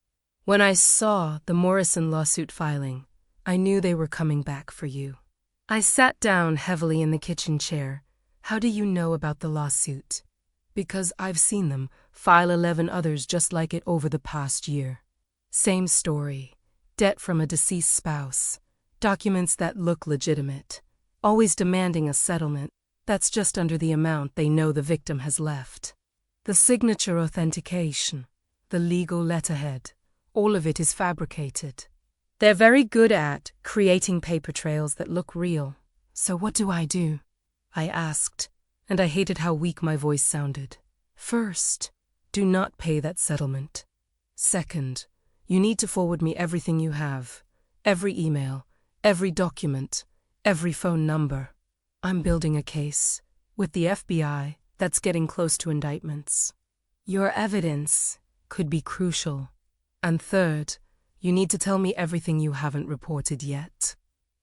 When I saw the Morrison lawsuit filing, I knew they were coming back for you. I sat down heavily in the kitchen chair. How do you know about the lawsuit? Because I've seen them file 11 others just like it over the past year. Same story. Debt from a deceased spouse. Documents that look legitimate. Always demanding a settlement that's just under the amount they know the victim has left. The signature authentication, the legal letterhead, all of it is fabricated. They're very good at creating paper trails that look real. So what do? I asked, and I hated how weak my voice sounded. First, do not pay that settlement. Second, you need to forward me everything you have, every email, every document, every phone number. I'm building a case with the FBI that's getting close to indictments. Your evidence could be crucial. And third, you need to tell me everything you haven't reported yet.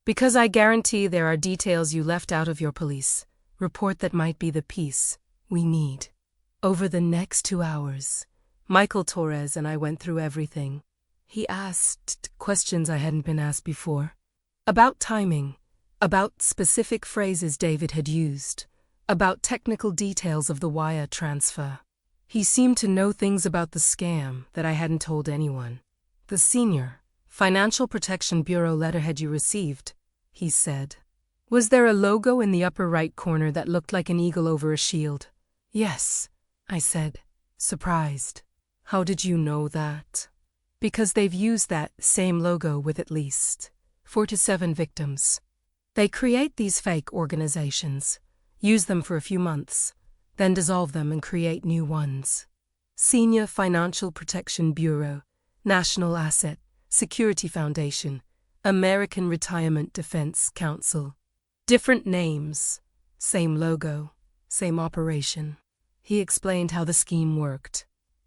Because I guarantee there are details you left out of your police report that might be the piece we need. Over the next 2 hours, Michael Torres and I went through everything. He asked questions I hadn't been asked before. About timing, about specific phrases David had used, about technical details of the wire transfer. He seemed to know things about the scam that I hadn't told anyone. The senior Financial Protection Bureau letterhead you received, he said. Was there a logo in the upper right corner that looked like an eagle over a shield? Yes, I said, surprised. How did you know that? Because they've used that same logo with at least 4 to 7 victims. They create these fake organizations, use them for a few months, then dissolve them and create new ones. Senior Financial Protection Bureau, National Asset Security Foundation, American Retirement Defense Council. Different names, same logo, same operation. He explained how the scheme worked.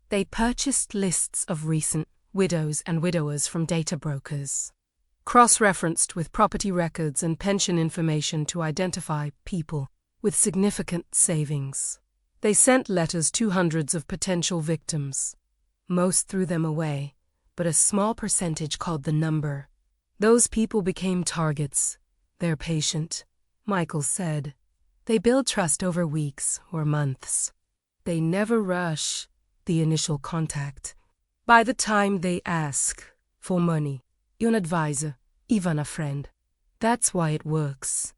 They purchased lists of recent widows and widowers from data brokers, cross-referenced with property records and pension information to identify people with significant savings. They sent letters to hundreds of potential victims. Most threw them away, but a small percentage called the number. Those people became targets. They're patient, Michael said. They build trust over weeks or months. They never rush the initial contact. By the time they ask for money, you're an advisor, even a friend. That's why it works.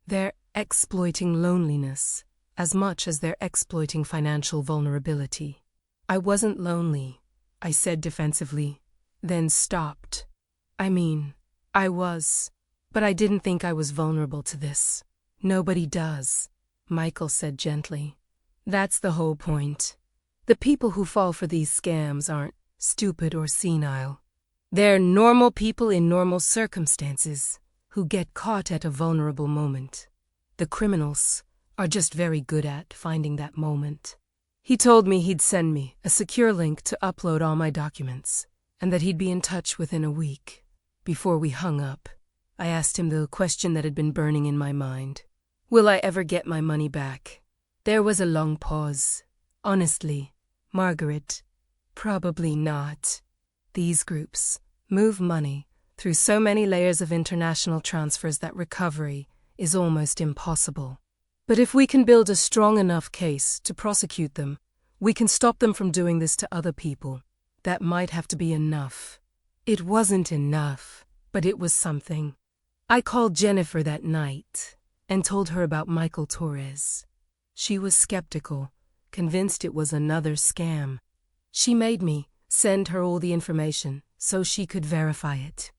They're exploiting loneliness as much as they're exploiting financial vulnerability. I wasn't lonely, I said defensively, then stopped. I was, but I didn't think I was vulnerable to this. Nobody does, Michael said gently. That's the whole point. The people who fall for these scams aren't stupid or senile. They're normal people in normal circumstances who get caught at a vulnerable moment. The criminals are just very good at finding that moment. He told me he'd send me a secure link to upload all my documents, and that he'd be in touch within a week. Before we hung up, I asked him the question that had been burning in my mind. Will I ever get my money back? There was a long pause. Honestly, Margaret, probably not. These groups move money through so many layers of international transfers that recovery is almost impossible. But if we can build a strong enough case to prosecute them, we can stop them from doing this to other people. That might have to be enough. It wasn't enough, but it was something. I called Jennifer that night and told her about Michael Torres. She was skeptical, convinced it was another scam. She made me send her all the information so she could verify it.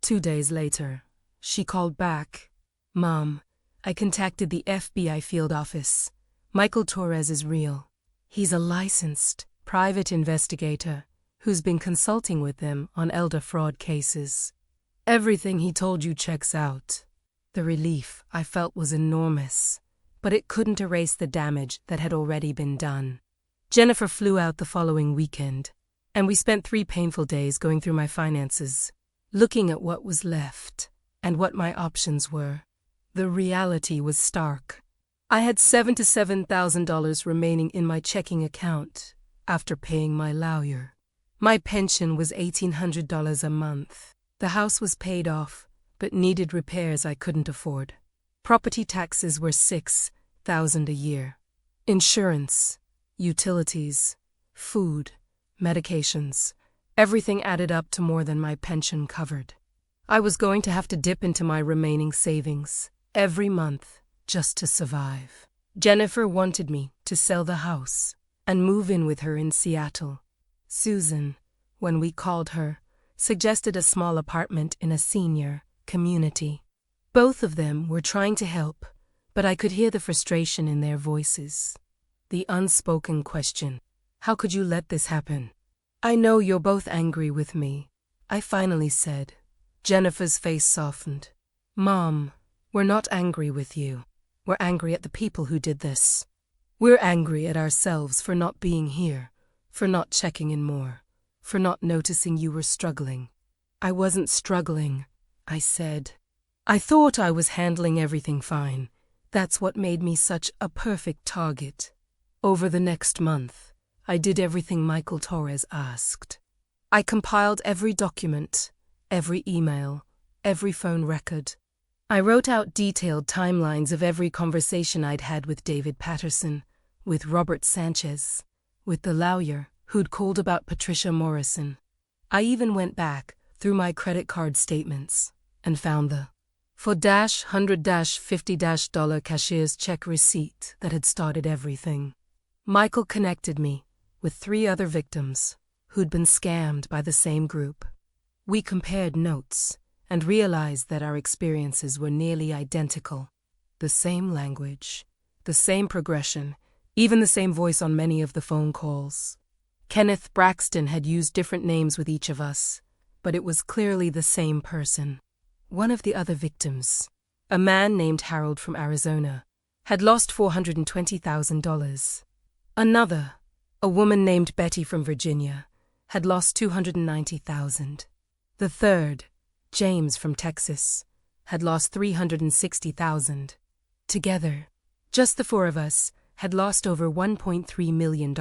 2 days later, she called back. Mom, I contacted the FBI field office. Michael Torres is real. He's a licensed private investigator who's been consulting with them on elder fraud cases. Everything he told you checks out. The relief I felt was enormous, but it couldn't erase the damage that had already been done. Jennifer flew out the following weekend, and we spent 3 painful days going through my finances, looking at what was left and what my options were. The reality was stark. I had $77,000 remaining in my checking account after paying my lawyer. My pension was $1,800 a month. The house was paid off, but needed repairs I couldn't afford. Property taxes were $6,000 a year. Insurance, utilities, food, medications, everything added up to more than my pension covered. I was going to have to dip into my remaining savings every month just to survive. Jennifer wanted me to sell the house and move in with her in Seattle. Susan, when we called her, suggested a small apartment in a senior community. Both of them were trying to help, but I could hear the frustration in their voices. The unspoken question, how could you let this happen? I know you're both angry with me, I finally said. Jennifer's face softened. Mom, we're not angry with you. We're angry at the people who did this. We're angry at ourselves for not being here, for not checking in more, for not noticing you were struggling. I wasn't struggling, I said. I thought I was handling everything fine. That's what made me such a perfect target. Over the next month, I did everything Michael Torres asked. I compiled every document, every email, every phone record. I wrote out detailed timelines of every conversation I'd had with David Patterson, with Robert Sanchez, with the lawyer who'd called about Patricia Morrison. I even went back through my credit card statements and found the $4-100-50- cashier's check receipt that had started everything. Michael connected me with 3 other victims who'd been scammed by the same group. We compared notes and realized that our experiences were nearly identical. The same language, the same progression, even the same voice on many of the phone calls. Kenneth Braxton had used different names with each of us, but it was clearly the same person. One of the other victims, a man named Harold from Arizona, had lost $420,000. Another, a woman named Betty from Virginia, had lost $290,000. The third, James from Texas, had lost $360,000. Together, just the 4 of us had lost over $1.3 million.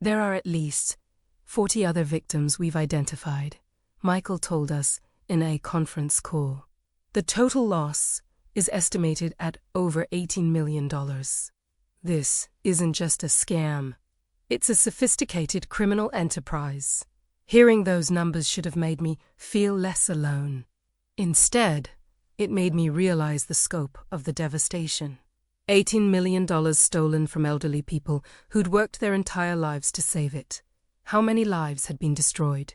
There are at least 40 other victims we've identified, Michael told us in a conference call. The total loss is estimated at over $18 million. This isn't just a scam. It's a sophisticated criminal enterprise. Hearing those numbers should have made me feel less alone. Instead, it made me realize the scope of the devastation. $18 million stolen from elderly people who'd worked their entire lives to save it. How many lives had been destroyed?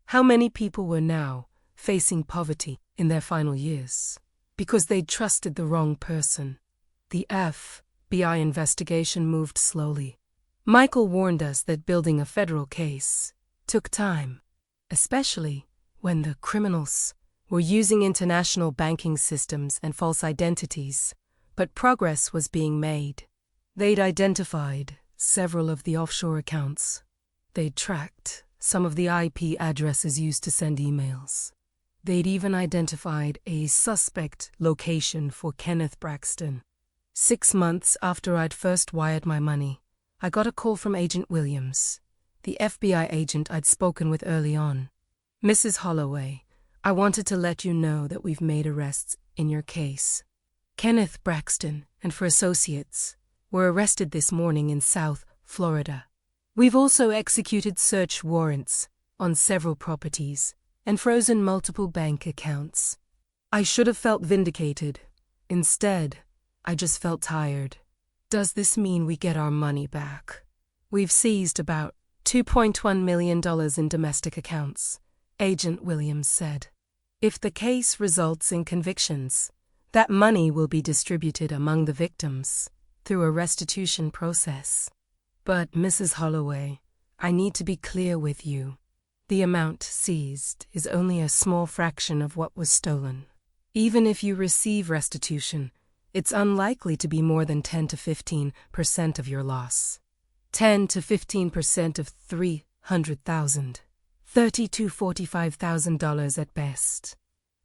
How many people were now facing poverty in their final years because they'd trusted the wrong person? The FBI investigation moved slowly. Michael warned us that building a federal case took time, especially when the criminals were using international banking systems and false identities, but progress was being made. They'd identified several of the offshore accounts. They'd tracked some of the IP addresses used to send emails. They'd even identified a suspect location for Kenneth Braxton. 6 months after I'd first wired my money, I got a call from Agent Williams, the FBI agent I'd spoken with early on. Mrs. Holloway, I wanted to let you know that we've made arrests in your case. Kenneth Braxton and 4 associates were arrested this morning in South Florida. We've also executed search warrants on several properties and frozen multiple bank accounts. I should have felt vindicated. Instead, I just felt tired. Does this mean we get our money back? We've seized about $2.1 million in domestic accounts, Agent Williams said. If the case results in convictions, that money will be distributed among the victims through a restitution process. But, Mrs. Holloway, I need to be clear with you. The amount seized is only a small fraction of what was stolen. Even if you receive restitution, it's unlikely to be more than 10 to 15% of your loss. 10 to 15% of $300,000. $30,000 to $45,000 at best.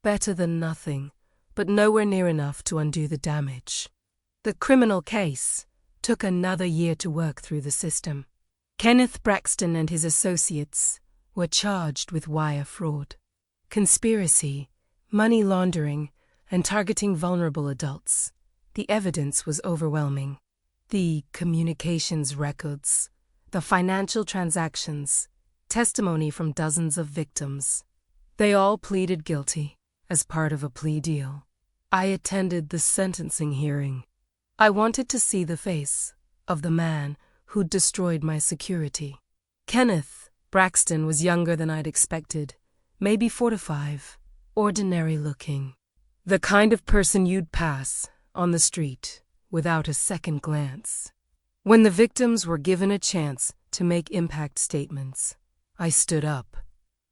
Better than nothing, but nowhere near enough to undo the damage. The criminal case took another year to work through the system. Kenneth Braxton and his associates were charged with wire fraud, conspiracy, money laundering, and targeting vulnerable adults. The evidence was overwhelming. The communications records, the financial transactions, testimony from dozens of victims. They all pleaded guilty as part of a plea deal. I attended the sentencing hearing. I wanted to see the face of the man who'd destroyed my security. Kenneth Braxton was younger than I'd expected, maybe 4 to 5, ordinary looking. The kind of person you'd pass on the street without a second glance. When the victims were given a chance to make impact statements, I stood up.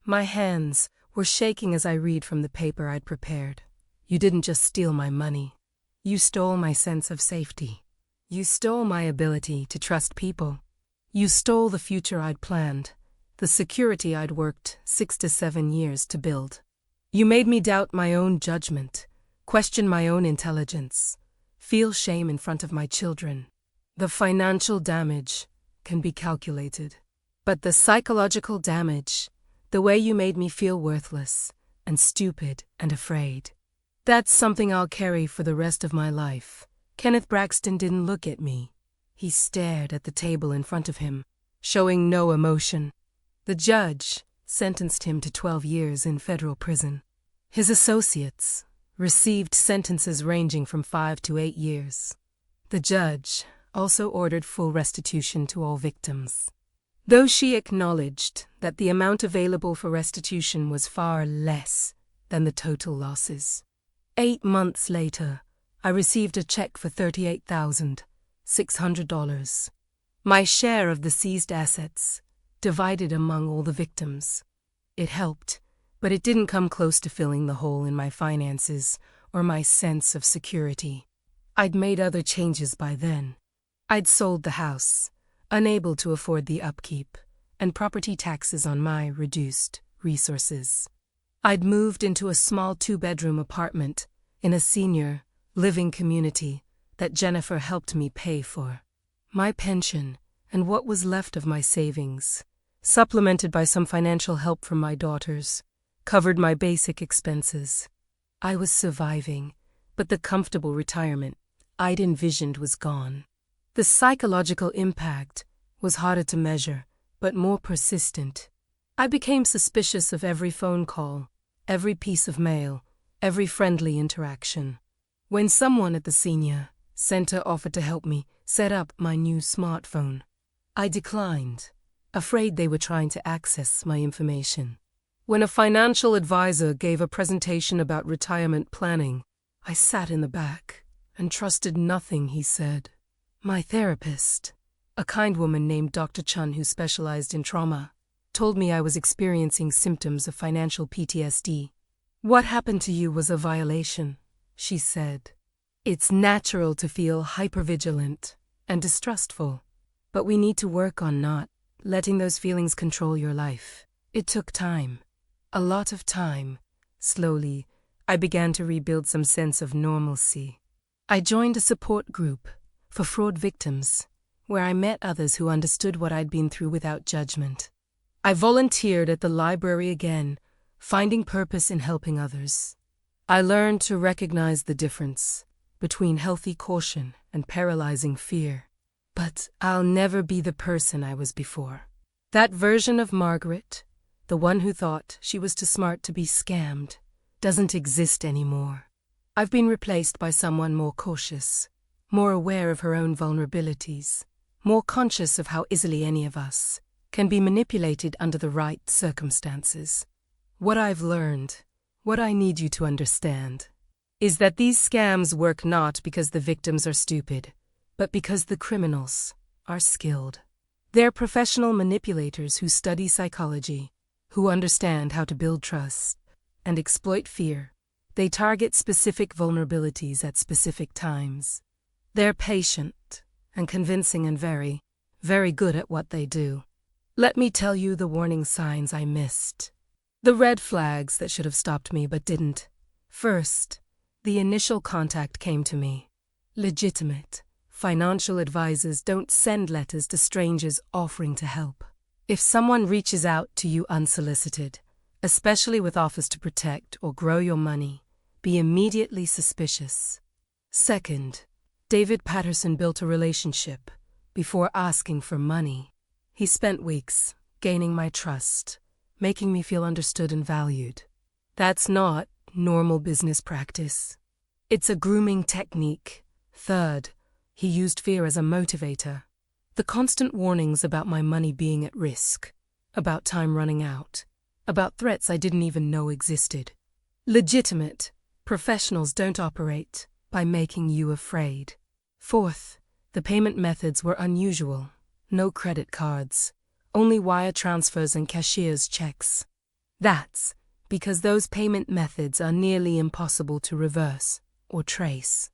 My hands were shaking as I read from the paper I'd prepared. You didn't just steal my money. You stole my sense of safety. You stole my ability to trust people. You stole the future I'd planned, the security I'd worked 6 to 7 years to build. You made me doubt my own judgment, question my own intelligence, feel shame in front of my children. The financial damage can be calculated, but the psychological damage, the way you made me feel worthless and stupid and afraid, that's something I'll carry for the rest of my life. Kenneth Braxton didn't look at me. He stared at the table in front of him, showing no emotion. The judge sentenced him to 12 years in federal prison. His associates received sentences ranging from 5 to 8 years. The judge also ordered full restitution to all victims, though she acknowledged that the amount available for restitution was far less than the total losses. 8 months later, I received a check for $38,600. My share of the seized assets, divided among all the victims. It helped, but it didn't come close to filling the hole in my finances or my sense of security. I'd made other changes by then. I'd sold the house, unable to afford the upkeep and property taxes on my reduced resources. I'd moved into a small 2-bedroom apartment in a senior living community that Jennifer helped me pay for. My pension and what was left of my savings, supplemented by some financial help from my daughters, covered my basic expenses. I was surviving, but the comfortable retirement I'd envisioned was gone. The psychological impact was harder to measure, but more persistent. I became suspicious of every phone call, every piece of mail, every friendly interaction. When someone at the senior center offered to help me set up my new smartphone, I declined, afraid they were trying to access my information. When a financial advisor gave a presentation about retirement planning, I sat in the back and trusted nothing he said. My therapist, a kind woman named Dr. Chun who specialized in trauma, told me I was experiencing symptoms of financial PTSD. What happened to you was a violation, she said. It's natural to feel hypervigilant and distrustful, but we need to work on not letting those feelings control your life. It took time, a lot of time. Slowly, I began to rebuild some sense of normalcy. I joined a support group for fraud victims, where I met others who understood what I'd been through without judgment. I volunteered at the library again, finding purpose in helping others. I learned to recognize the difference between healthy caution and paralyzing fear. But I'll never be the person I was before. That version of Margaret, the one who thought she was too smart to be scammed, doesn't exist anymore. I've been replaced by someone more cautious, more aware of her own vulnerabilities, more conscious of how easily any of us can be manipulated under the right circumstances. What I've learned, what I need you to understand, is that these scams work not because the victims are stupid, but because the criminals are skilled. They're professional manipulators who study psychology, who understand how to build trust and exploit fear. They target specific vulnerabilities at specific times. They're patient and convincing and very, very good at what they do. Let me tell you the warning signs I missed. The red flags that should have stopped me but didn't. First, The initial contact came to me. Legitimate. Financial advisors don't send letters to strangers offering to help. If someone reaches out to you unsolicited, especially with offers to protect or grow your money, be immediately suspicious. Second, David Patterson built a relationship before asking for money. He spent weeks gaining my trust, making me feel understood and valued. That's not normal business practice. It's a grooming technique. Third, he used fear as a motivator. The constant warnings about my money being at risk, about time running out, about threats I didn't even know existed. Legitimate. Professionals don't operate by making you afraid. Fourth, the payment methods were unusual. No credit cards, only wire transfers and cashier's checks. That's because those payment methods are nearly impossible to reverse or trace.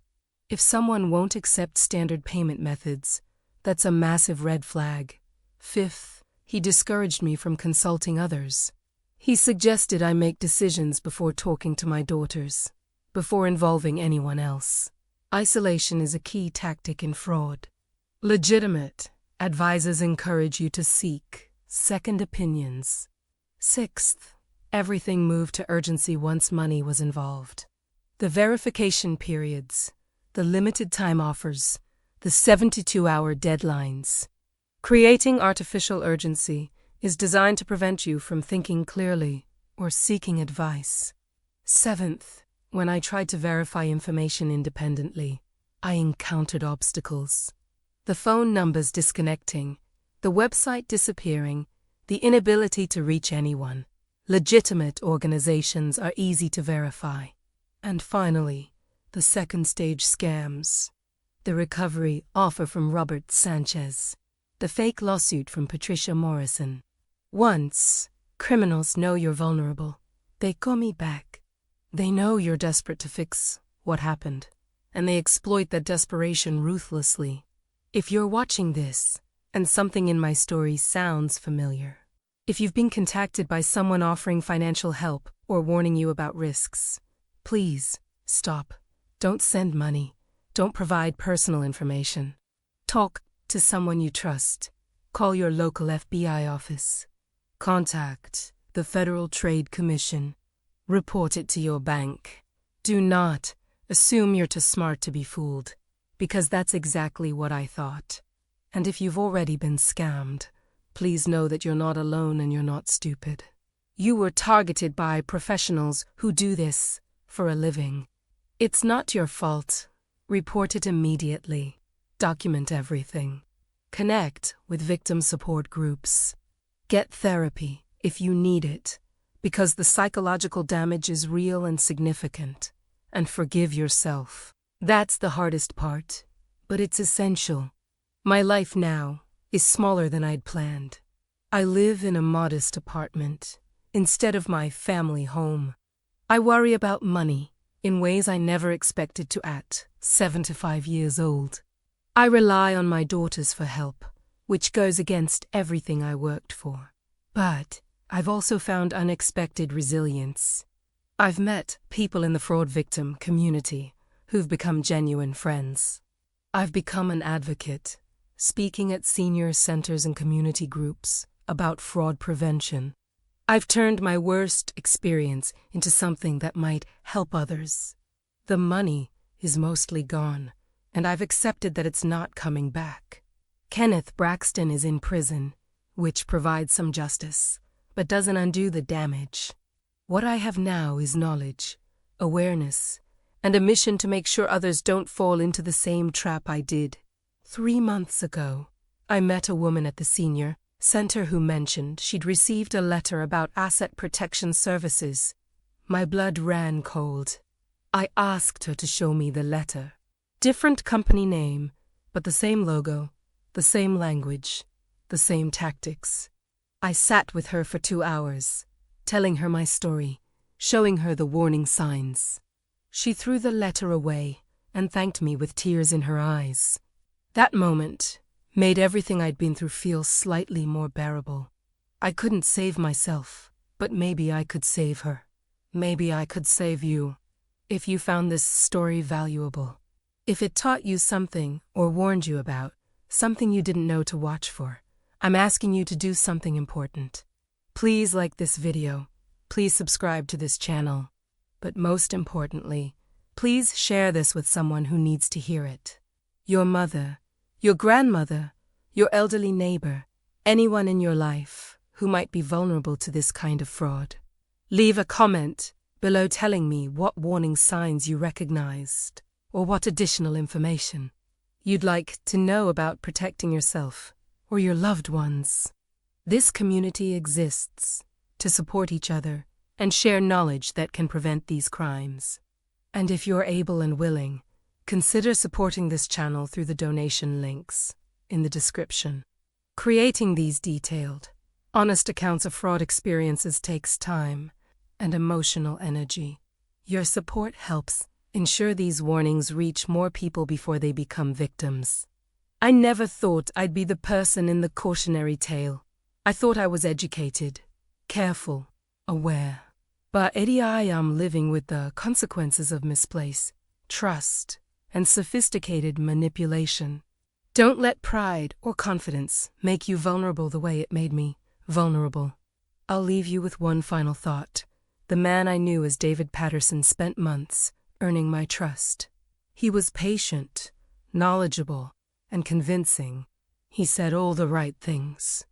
If someone won't accept standard payment methods, that's a massive red flag. Fifth, he discouraged me from consulting others. He suggested I make decisions before talking to my daughters, before involving anyone else. Isolation is a key tactic in fraud. Legitimate. Advisors encourage you to seek second opinions. Sixth, everything moved to urgency once money was involved. The verification periods, the limited time offers, the 72-hour deadlines. Creating artificial urgency is designed to prevent you from thinking clearly or seeking advice. Seventh, when I tried to verify information independently, I encountered obstacles. The phone numbers disconnecting, the website disappearing, the inability to reach anyone. Legitimate organizations are easy to verify. And finally, the second stage scams. The recovery offer from Robert Sanchez. The fake lawsuit from Patricia Morrison. Once, criminals know you're vulnerable. They call me back. They know you're desperate to fix what happened, and they exploit that desperation ruthlessly. If you're watching this, and something in my story sounds familiar, if you've been contacted by someone offering financial help or warning you about risks, please stop. Don't send money. Don't provide personal information. Talk to someone you trust. Call your local FBI office. Contact the Federal Trade Commission. Report it to your bank. Do not assume you're too smart to be fooled, because that's exactly what I thought. And if you've already been scammed, please know that you're not alone and you're not stupid. You were targeted by professionals who do this for a living. It's not your fault. Report it immediately. Document everything. Connect with victim support groups. Get therapy if you need it, because the psychological damage is real and significant. And forgive yourself. That's the hardest part, but it's essential. My life now is smaller than I'd planned. I live in a modest apartment instead of my family home. I worry about money in ways I never expected to at 75 years old. I rely on my daughters for help, which goes against everything I worked for. But I've also found unexpected resilience. I've met people in the fraud victim community who've become genuine friends. I've become an advocate, speaking at senior centers and community groups about fraud prevention. I've turned my worst experience into something that might help others. The money is mostly gone, and I've accepted that it's not coming back. Kenneth Braxton is in prison, which provides some justice, but doesn't undo the damage. What I have now is knowledge, awareness, and a mission to make sure others don't fall into the same trap I did. 3 months ago, I met a woman at the senior center who mentioned she'd received a letter about asset protection services. My blood ran cold. I asked her to show me the letter. Different company name, but the same logo, the same language, the same tactics. I sat with her for 2 hours, telling her my story, showing her the warning signs. She threw the letter away and thanked me with tears in her eyes. That moment made everything I'd been through feel slightly more bearable. I couldn't save myself, but maybe I could save her. Maybe I could save you. If you found this story valuable, if it taught you something or warned you about something you didn't know to watch for, I'm asking you to do something important. Please like this video, please subscribe to this channel, but most importantly, please share this with someone who needs to hear it. Your mother, your grandmother, your elderly neighbor, anyone in your life who might be vulnerable to this kind of fraud. Leave a comment below telling me what warning signs you recognized or what additional information you'd like to know about protecting yourself or your loved ones. This community exists to support each other and share knowledge that can prevent these crimes. And if you're able and willing, consider supporting this channel through the donation links in the description. Creating these detailed, honest accounts of fraud experiences takes time and emotional energy. Your support helps ensure these warnings reach more people before they become victims. I never thought I'd be the person in the cautionary tale. I thought I was educated, careful, aware. But here I am living with the consequences of misplaced trust and sophisticated manipulation. Don't let pride or confidence make you vulnerable the way it made me vulnerable. I'll leave you with one final thought. The man I knew as David Patterson spent months earning my trust. He was patient, knowledgeable, and convincing. He said all the right things.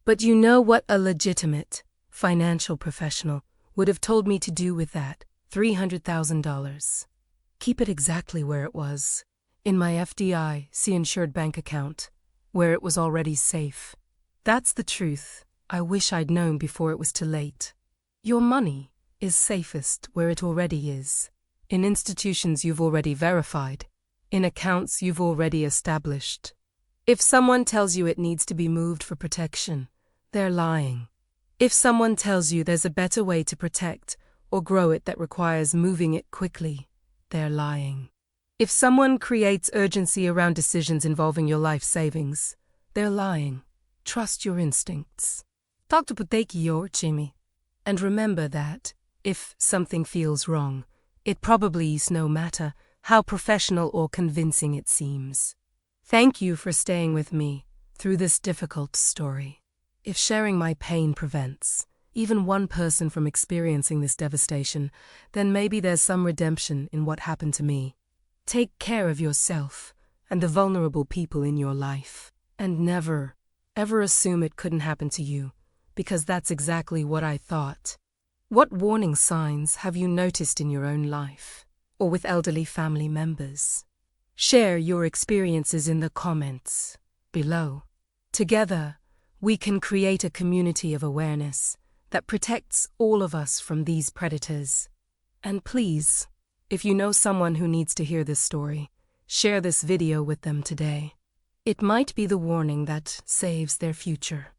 But you know what a legitimate financial professional would have told me to do with that $300,000? Keep it exactly where it was, in my FDIC-insured bank account, where it was already safe. That's the truth I wish I'd known before it was too late. Your money is safest where it already is, in institutions you've already verified, in accounts you've already established. If someone tells you it needs to be moved for protection, they're lying. If someone tells you there's a better way to protect or grow it that requires moving it quickly, they're lying. If someone creates urgency around decisions involving your life savings, they're lying. Trust your instincts. Talk to Putekio, Jimmy. And remember that, if something feels wrong, it probably is, no matter how professional or convincing it seems. Thank you for staying with me through this difficult story. If sharing my pain prevents even one person from experiencing this devastation, then maybe there's some redemption in what happened to me. Take care of yourself and the vulnerable people in your life. And never, ever assume it couldn't happen to you, because that's exactly what I thought. What warning signs have you noticed in your own life, or with elderly family members? Share your experiences in the comments below. Together, we can create a community of awareness that protects all of us from these predators. And please, if you know someone who needs to hear this story, share this video with them today. It might be the warning that saves their future.